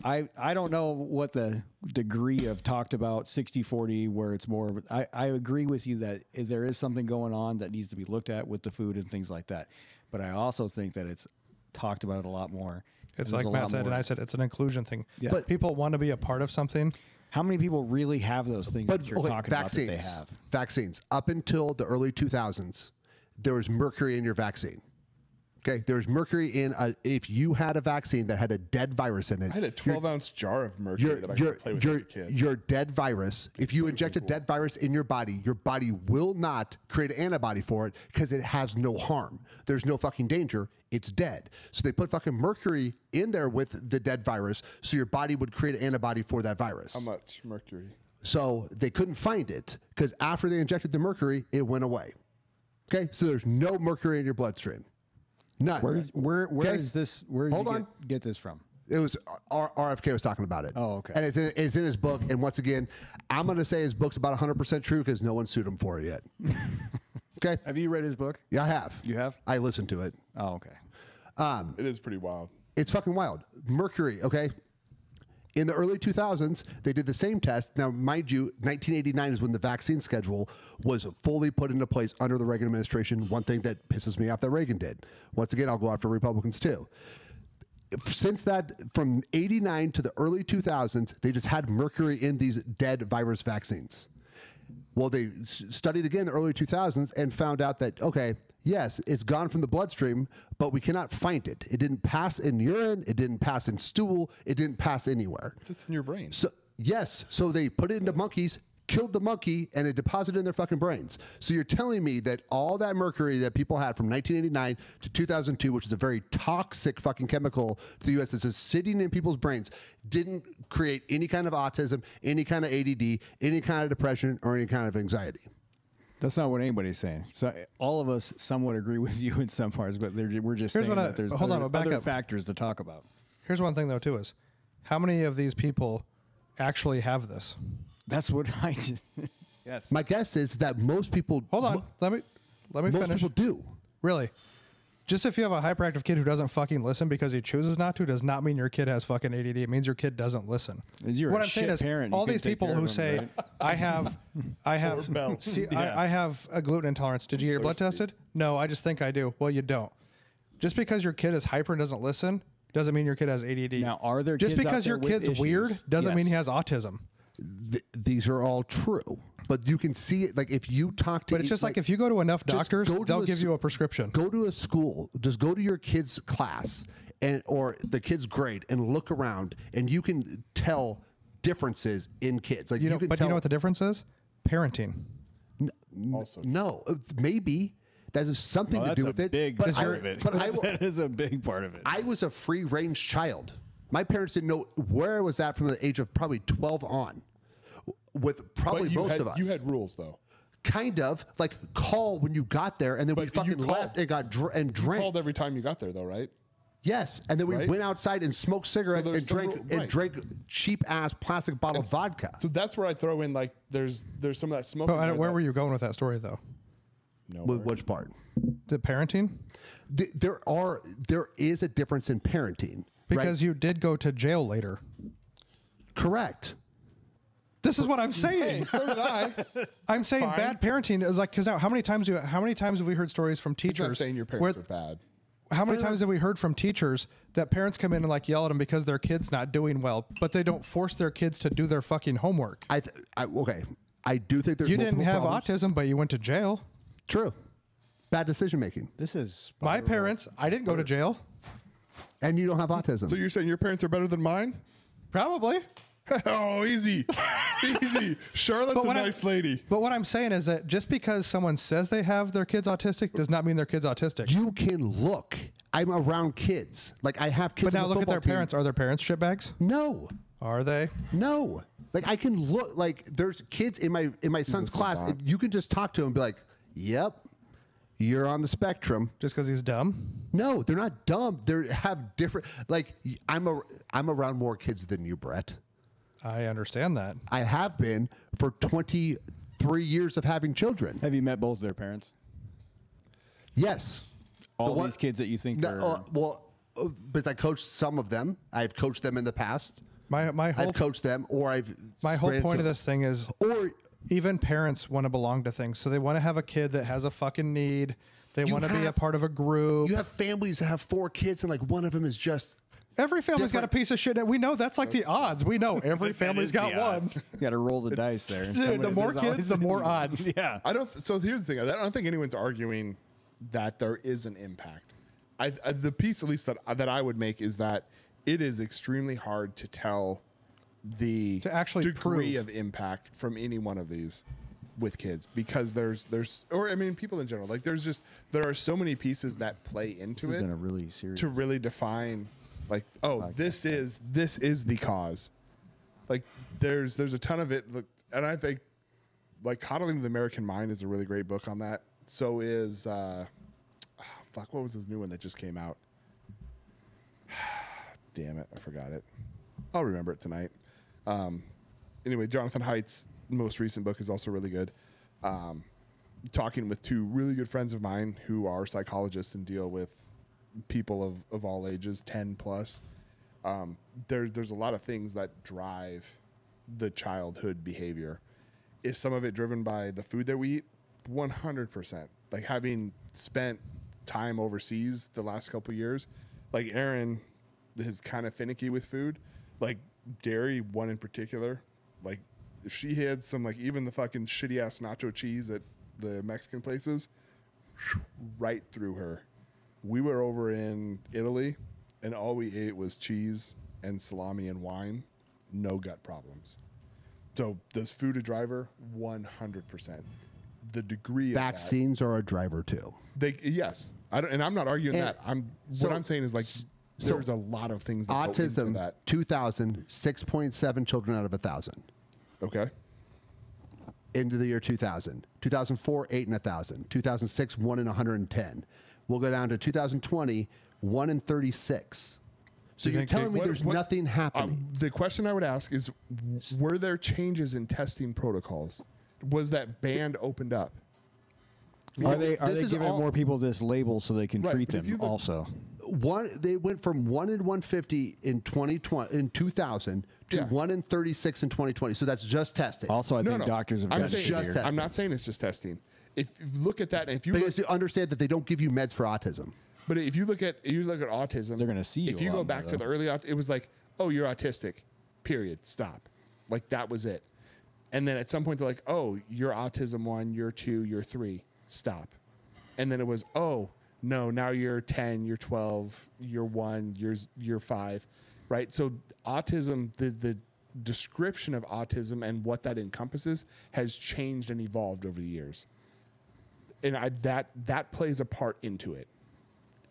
I don't know what the degree of talked about 60-40 where it's more, but I agree with you that there is something going on that needs to be looked at with the food and things like that. But I also think that it's talked about a lot more. It's There's like a Matt lot said, and more. I said, it's an inclusion thing. Yeah. But people want to be a part of something. How many people really have those things But that you're okay, talking vaccines. about that they have? Vaccines. Up until the early 2000s, there was mercury in your vaccine. Okay, there's mercury in if you had a vaccine that had a dead virus in it. I had a 12-ounce jar of mercury that I could play with as a kid. your dead virus, if you inject a dead virus in your body will not create an antibody for it because it has no harm. There's no fucking danger. It's dead. So they put fucking mercury in there with the dead virus so your body would create an antibody for that virus. How much mercury? So they couldn't find it because after they injected the mercury, it went away. Okay, so there's no mercury in your bloodstream. None. Where Okay? is this? Where did Hold you on. get this from? It was RFK was talking about it. Oh, okay. And it's in his book. And once again, I'm going to say his book's about 100% true because no one sued him for it yet. Okay. Have you read his book? Yeah, I have. You have? I listened to it. Oh, okay. It is pretty wild. It's fucking wild. Mercury, okay? In the early 2000s, they did the same test. Now, mind you, 1989 is when the vaccine schedule was fully put into place under the Reagan administration. One thing that pisses me off that Reagan did. Once again, I'll go after Republicans too. Since that, from 89 to the early 2000s, they just had mercury in these dead virus vaccines. Well, they studied again in the early 2000s and found out that, okay, yes, it's gone from the bloodstream, but we cannot find it. It didn't pass in urine. It didn't pass in stool. It didn't pass anywhere. It's just in your brain. So, yes, so they put it into monkeys, killed the monkey, and it deposited in their fucking brains. So you're telling me that all that mercury that people had from 1989 to 2002, which is a very toxic fucking chemical to the U.S. that's just sitting in people's brains, didn't create any kind of autism, any kind of ADD, any kind of depression, or any kind of anxiety? That's not what anybody's saying. So all of us somewhat agree with you in some parts, but we're just Here's saying what that there's hold on, other, I'll back other up. factors to talk about. Here's one thing though too is, how many of these people actually have this? That's what I just, yes. My guess is that most people... Hold on, let me Most finish. people do. Really, just if you have a hyperactive kid who doesn't fucking listen because he chooses not to, does not mean your kid has fucking ADD. It means your kid doesn't listen. You're what a I'm saying shit is, parent. You all can't these take people care who of them, say, I have, see, I have a gluten intolerance. Did you get your blood tested? No, I just think I do. Well, you don't. Just because your kid is hyper and doesn't listen doesn't mean your kid has ADD. Now, are there just kids out because there your with kid's issues? weird doesn't Yes. mean he has autism. These are all true. But you can see it, like if you talk to... But it's just like if you go to enough just doctors, go to they'll a give s- you a prescription. Go to a school, just go to your kid's class or the kid's grade and look around and you can tell differences in kids. Like You know, can but tell, you know what the difference is? Parenting. Also, No, maybe that has something to Well, do that's with a it. big but part I, of it. but I will, That is a big part of it. I was a free range child. My parents didn't know where I was at from the age of probably 12 on. With probably but you most had, of us. you had rules though. Kind of like call when you got there, and then we But you fucking called. left and got and You drank. called every time you got there though, right? Yes, and then we Right? went outside and smoked cigarettes there's and some drank rule- and right. drank cheap ass plastic bottle vodka. So that's where I throw in like there's some of that smoke. But where were you going with that story though? With which part? The parenting? There is a difference in parenting, Because you did go to jail later. correct. This is what I'm saying. So did I. I'm saying Fine. bad parenting is like, because now how many times have we heard stories from I'm teachers? not saying your where- parents are bad. How many times have we heard from teachers that parents come in and like yell at them because their kid's not doing well, but they don't force their kids to do their fucking homework? Okay, I do think there's You didn't multiple have problems. autism, but you went to jail. True, bad decision making, This is My parents, I didn't go to jail. and you don't have autism. So you're saying your parents are better than mine? Probably. Oh, easy. Easy. Charlotte's But a when I- nice lady. But what I'm saying is that just because someone says they have their kids autistic does not mean their kid's autistic. You can look. I'm around kids. Like I have kids. But now on the look at their football team. parents. Are their parents shitbags? No. Are they? No. Like I can look. Like there's kids in my son's class. And you can just talk to them and be like, "Yep, you're on the spectrum." Just because he's dumb? No, they're not dumb. They have different. Like I'm around more kids than you, Brett. I understand that. I have been for 23 years of having children. Have you met both their parents? Yes. All The one- these kids that you think No, are. because I coached some of them. I've coached them in the past. My whole I've coached them, or I've. my whole ran point of into- this thing is Or even parents want to belong to things. So they want to have a kid that has a fucking need. They You want to be a have- part of a group. you have families that have 4 kids, and like one of them is just. Every family's got a piece of shit. We know that's like the odds. We know every family's got one. You got to roll the dice there. And Dude, the somebody- more there's kids, always- the more odds. Yeah. So here's the thing. I don't think anyone's arguing that there is an impact. The piece, at least that I would make, is that it is extremely hard to tell the To actually degree prove. of impact from any one of these with kids, because there's or I mean people in general. Like there are so many pieces that play into This has it been a really serious. to really define, like, oh, this is the cause. Like there's a ton of it, and I think like Coddling the American Mind is a really great book on that. So is what was his new one that just came out? Damn it, I forgot it. I'll remember it tonight. Anyway, Jonathan Haidt's most recent book is also really good. Talking with 2 really good friends of mine who are psychologists and deal with people of all ages, 10 plus. There's a lot of things that drive the childhood behavior. Is some of it driven by the food that we eat? 100%. Like having spent time overseas the last couple of years, like Aaron is kind of finicky with food. Like dairy, one in particular. Like if she had some, like even the fucking shitty ass nacho cheese at the Mexican places, right through her. We were over in Italy, and all we ate was cheese and salami and wine. No gut problems. So does food a driver? 100%. The degree of Vaccines are a driver too. yes. I'm not arguing And that. so- What I'm saying is like there's a lot of things that go into Autism, that. 2000, 6.7 children out of 1,000. Okay. Into the year 2000. 2004, 8 in 1,000. 2006, 1 in 110. We'll go down to 2020, 1 in 36. So You you're think telling me What- there's what- nothing happening. The question I would ask is, were there changes in testing protocols? Was that band opened up? Are they This is giving all- more people this label so they can Right, treat but if you them look- also? They went from 1 in 150 in 2000 to Yeah. 1 in 36 in 2020. So that's just testing. Also, I think doctors have I'm gotten saying, just shittier. testing. I'm not saying it's just testing. If you look at that, and if you Because look, you understand that they don't give you meds for autism. but if you look at autism, They're gonna see you If a you lot go more, back to though. the early, it was like, oh, you're autistic. Period. Stop. Like that was it. And then at some point they're like, oh, you're autism 1, you're 2, you're 3. Stop. And then it was, oh no, now you're 10, you're 12, you're 1, you're 5, right? So autism, the description of autism and what that encompasses has changed and evolved over the years. And that plays a part into it.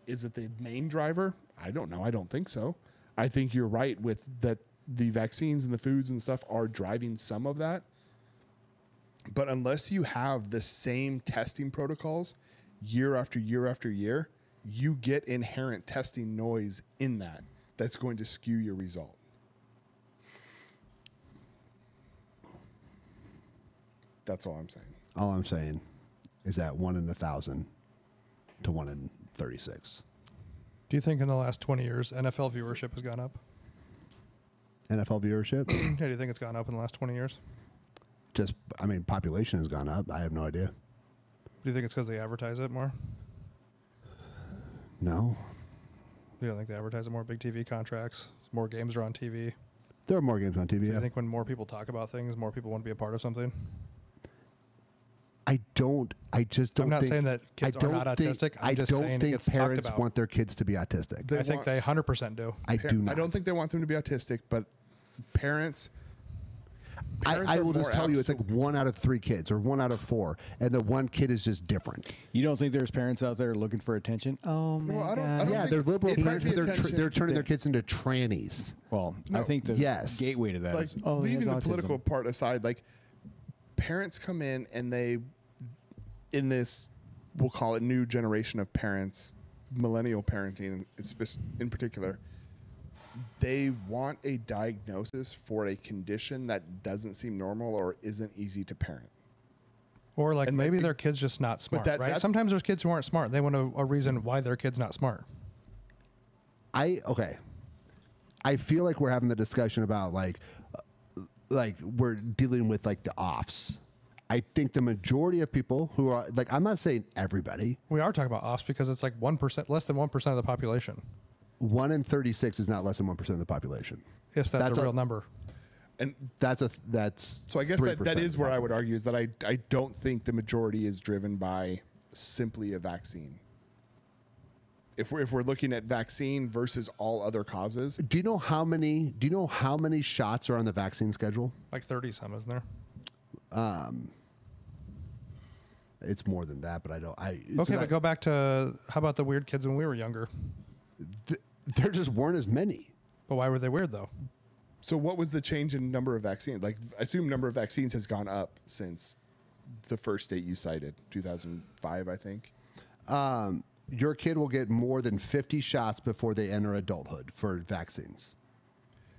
Is it the main driver? I don't know. I don't think so. I think you're right with that. The vaccines and the foods and stuff are driving some of that. But unless you have the same testing protocols year after year after year, you get inherent testing noise in that that's going to skew your result. That's all I'm saying. All I'm saying is that 1 in 1,000 to 1 in 36. Do you think in the last 20 years NFL viewership has gone up? NFL viewership, Yeah, do you think it's gone up in the last 20 years? population has gone up. I have no idea. Do you think it's because they advertise it more? No. You don't think they advertise it more? Big TV contracts, more games are on TV. There are more games on TV. Do you Yeah. think when more people talk about things, more people want to be a part of something? I just don't I'm not think, saying that kids I are don't not think- autistic. I'm I just don't saying it think gets talked parents about. want their kids to be autistic. They I think want- they 100% do. I do not. I don't think they want them to be autistic, but parents, Parents I are will just more tell you, apt it's like 1 out of 3 kids or 1 out of 4, and the one kid is just different. You don't think there's parents out there looking for attention? Oh my Well, I don't god. Yeah, think they're liberal it parents, might but be they're attention turning their kids into trannies. Well, I No. think the Yes. gateway to that like is he has leaving the autism. political part aside, like parents come in and they, in this, we'll call it new generation of parents, millennial parenting in particular, they want a diagnosis for a condition that doesn't seem normal or isn't easy to parent. Or like And maybe that- their kid's just not smart, right? that's- Sometimes there's kids who aren't smart. They want a reason why their kid's not smart. Okay. I feel like we're having the discussion about like we're dealing with like the offs. I think the majority of people who are like, I'm not saying everybody. We are talking about offs because it's like 1%, less than 1% of the population. 1 in 36 is not less than 1% of the population. If that's That's a a- real number. And That's so I guess 3% that of is the where I would population. argue is that I don't think the majority is driven by simply a vaccine. If we're looking at vaccine versus all other causes, Do you know how many shots are on the vaccine schedule? Like 30 some, isn't there? It's more than that, but I don't. Okay, but go back to how about the weird kids when we were younger? There just weren't as many. But why were they weird though? so what was the change in number of vaccines? Like, I assume number of vaccines has gone up since the first date you cited, 2005, I think. Your kid will get more than 50 shots before they enter adulthood for vaccines.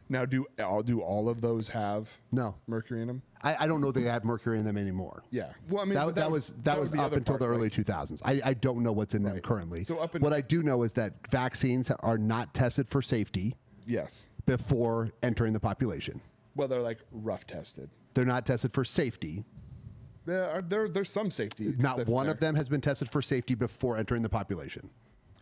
Now, do all of those have No, mercury in them? I don't know they have mercury in them anymore. Yeah. Well, I mean, That, but was would be up other until part, the early like- 2000s. I don't know what's in them Right. currently. So up in- what I do know is that vaccines are not tested for safety Yes. before entering the population. Well, they're like rough tested. They're not tested for safety. There's some safety. Not stuff one there. of them has been tested for safety before entering the population.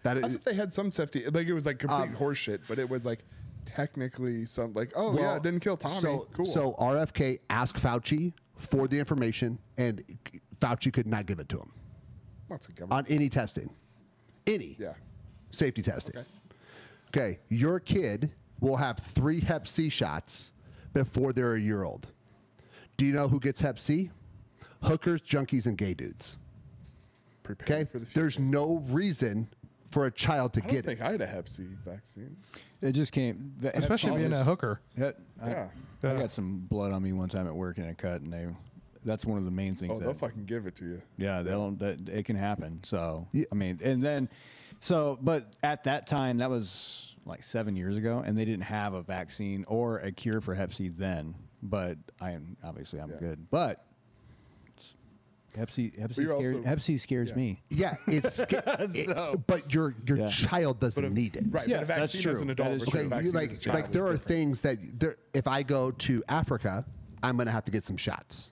That I is thought they had some safety. Like, it was like complete horseshit, but it was like technically some like, oh yeah, it didn't kill Tommy. So, cool. so RFK asked Fauci for the information, and Fauci could not give it to him What's a government? on any testing, any Yeah. safety testing. Okay. Okay, your kid will have 3 Hep C shots before they're a year old. Do you know who gets Hep C? Hookers, junkies, and gay dudes. Prepare Okay, for the future. there's no reason for a child to I don't get think it. I had a Hep C vaccine. It just came. Especially being a hooker. I Yeah. got some blood on me one time at work in a cut, and that's one of the main things. Oh, they'll fucking give it to you. Yeah, it can happen. So Yeah. I mean, and then but at that time, that was like 7 years ago, and they didn't have a vaccine or a cure for Hep C then. But I'm Yeah. good. But Hep C scares yeah. me. Yeah, it's but your Yeah. child doesn't need it. Right, Yes, but a that's vaccine as true. an That adult is versus true. a Okay, vaccine as a like child there is are different. things that if I go to Africa, I'm going to have to get some shots.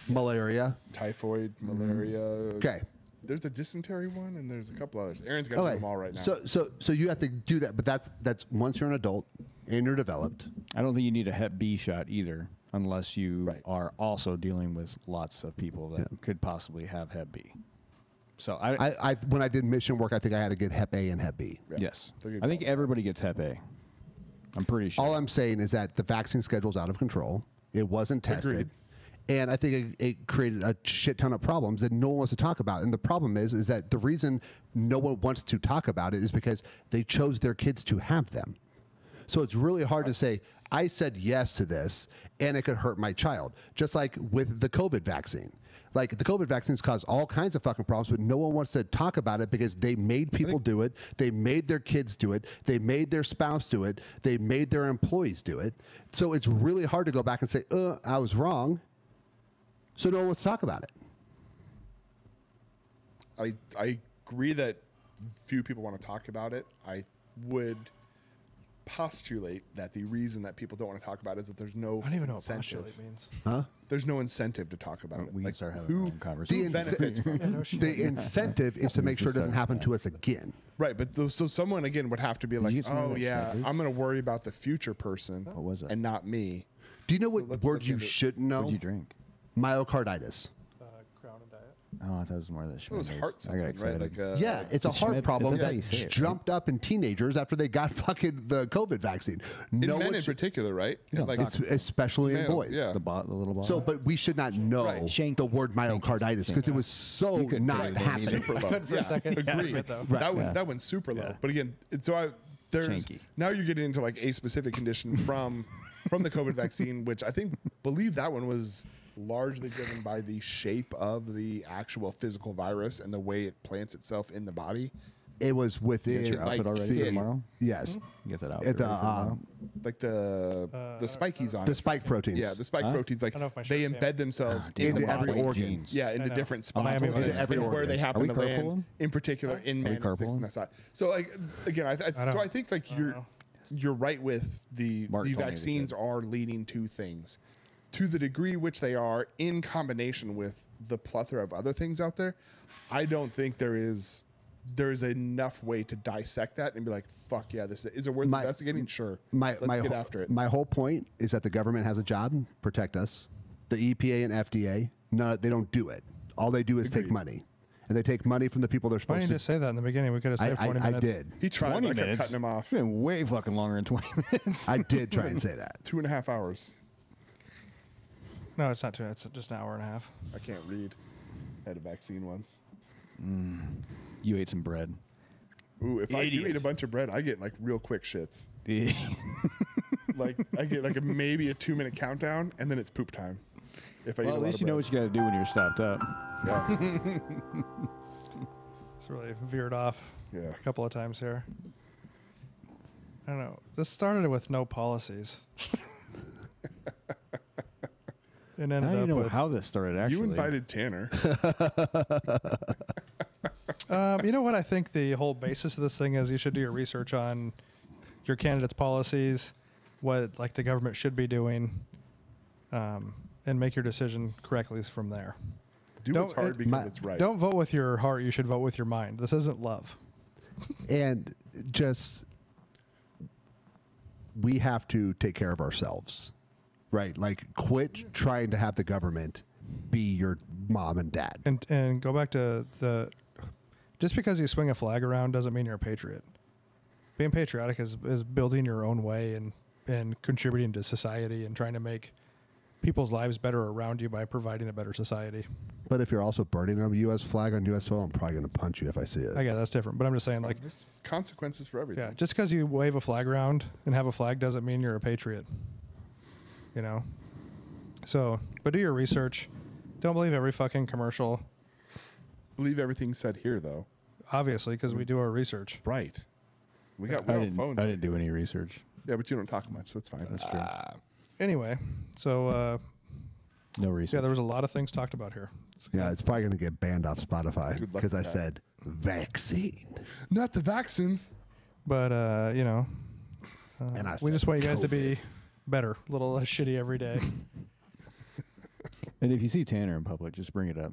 Malaria. Typhoid, malaria. Okay. There's a dysentery one, and there's a couple others. Aaron's got them all right now. So you have to do that, but that's once you're an adult and you're developed. I don't think you need a Hep B shot either, unless you Right. are also dealing with lots of people that could possibly have Hep B. So I when I did mission work, I think I had to get Hep A and Hep B. Yeah. yes, They're good I think qualifiers. everybody gets Hep A. I'm pretty sure. All I'm saying is that the vaccine schedule's out of control. It wasn't tested. Agreed. And I think it created a shit ton of problems that no one wants to talk about. And the problem is that the reason no one wants to talk about it is because they chose their kids to have them. So it's really hard to say, I said yes to this and it could hurt my child. Just like with the COVID vaccine. Like the COVID vaccines cause all kinds of fucking problems, but no one wants to talk about it because they made people do it. They made their kids do it. They made their spouse do it. They made their employees do it. So it's really hard to go back and say, I was wrong. So no one wants to talk about it. I agree that few people want to talk about it. I would postulate that the reason that people don't want to talk about it is that there's no I don't even know what incentive. postulate means. Huh? There's no incentive to talk about it. we can Like, start having who our own conversation. benefits from it? The incentive is to make sure it doesn't happen to us again. Right, but so someone again would have to be you like, get some of oh those yeah, crackers? I'm going to worry about the future person What was it? and not me. Do you know what let's word look you into it. shouldn't know? What'd you drink? Myocarditis. Crown and diet. Oh, I thought it was more of the It was Schmidt's. heart I got something, right? excited. Like Yeah, it's a It's heart Schmidt- problem that's how that you say it, right? jumped up in teenagers after they got fucking the COVID vaccine. in No men one in should, particular, right? You don't like talk it's especially in male, boys. yeah. The little ball. So, but we should not know Shanky. the word myocarditis because it was so couldn't not tell you the happening. super low. for a second. Agreed. Yeah, though. Right. That one, Yeah. that one's super low. Yeah. But again, there's Shanky. now you're getting into like a specific condition from the COVID vaccine, which I believe that one was largely driven by the shape of the actual physical virus and the way it plants itself in the body. It was you within. get your outfit like, already the- for tomorrow? Yes, You get that outfit at the ready for tomorrow? Like the spikies on the it. spike proteins. Yeah, the spike proteins, like I don't know if my they shirt embed came. themselves into the every body. organ. Genes. Yeah, into know. different spots, Miami and was- every where organ. they Are happen we to land. carpooling? In particular, in man and six carpooling? and that side. So, like again, so I think like you're right with the Mark told me they vaccines said. are leading to things, to the degree which they are, in combination with the plethora of other things out there. I don't think there is enough way to dissect that and be like, fuck yeah, this is it worth My- investigating? Sure, Let's get after it. My whole point is that the government has a job, protect us. The EPA and FDA, no, they don't do it. All they do is take money, and they take money from the people they're Why supposed didn't you to. just say that in the beginning? We could have saved 20 I minutes. did. He tried, 20 but I kept minutes. cutting him off. It's been way fucking longer than 20 minutes. I did try and say that. 2.5 hours. No, it's not 2. It's just an hour and a half. I can't read. Had a vaccine once. You ate some bread. Ooh, if I do Idiot. eat a bunch of bread, I get like real quick shits. Yeah. Like I get like maybe a 2-minute countdown, and then it's poop time. If I eat Well, a at lot least of you know bread. what you got to do when you're stopped up. Yeah. It's really veered off Yeah. a couple of times here. I don't know. This started with no policies. And I ended don't up even know with, how this started, actually. You invited Tanner. you know what I think the whole basis of this thing is? You should do your research on your candidate's policies, what like the government should be doing, and make your decision correctly from there. Do what's Don't- hard because my- it's right. Don't vote with your heart. You should vote with your mind. This isn't love. And just we have to take care of ourselves, right? Like, quit trying to have the government be your mom and dad. And go back to just because you swing a flag around doesn't mean you're a patriot. Being patriotic is building your own way and contributing to society and trying to make people's lives better around you by providing a better society. But if you're also burning a U.S. flag on U.S. soil, I'm probably going to punch you if I see it. I guess that's different, but I'm just saying, like, There's consequences for everything. yeah, just because you wave a flag around and have a flag doesn't mean you're a patriot. You know? So, but do your research. Don't believe every fucking commercial, Believe everything said here, though. obviously, because we do our research. Right. We got I real didn't, phones. I didn't do any research. Yeah, but you don't talk much. So that's fine. That's true. Anyway, so No research. yeah, there was a lot of things talked about here. Yeah, it's probably going to get banned off Spotify Good luck because I with that. said vaccine. Not the vaccine. But you know, And I we said just want you guys to COVID. be better, a little less shitty every day. And if you see Tanner in public, just bring it up.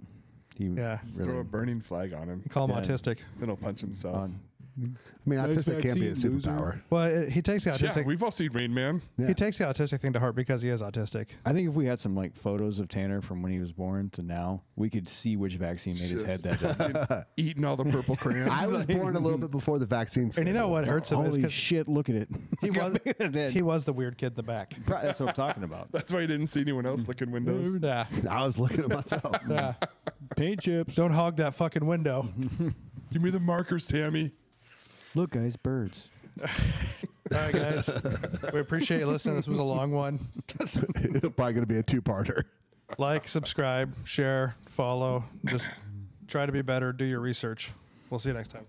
He Yeah. really Throw a burning flag on him. Call him Yeah. autistic. Then he'll punch himself. on. I mean, Nice autistic can't be a vaccine, loser. superpower. Well, he takes the Yeah, autistic. we've all seen Rain Man. Yeah. He takes the autistic thing to heart because he is autistic. I think if we had some like photos of Tanner from when he was born to now, we could see which vaccine made his head that day. Eating all the purple crayons. I was born a little bit before the vaccine. And you know scandal. what hurts him is Holy 'cause shit! Look at it. he was the weird kid in the back. That's what I'm talking about. That's why you didn't see anyone else licking windows. Yeah, I was looking at myself. yeah. Paint chips. Don't hog that fucking window. Give me the markers, Tammy. Look, guys, birds. All right, guys. We appreciate you listening. This was a long one. It's probably going to be a two-parter. Like, subscribe, share, follow. Just try to be better. Do your research. We'll see you next time.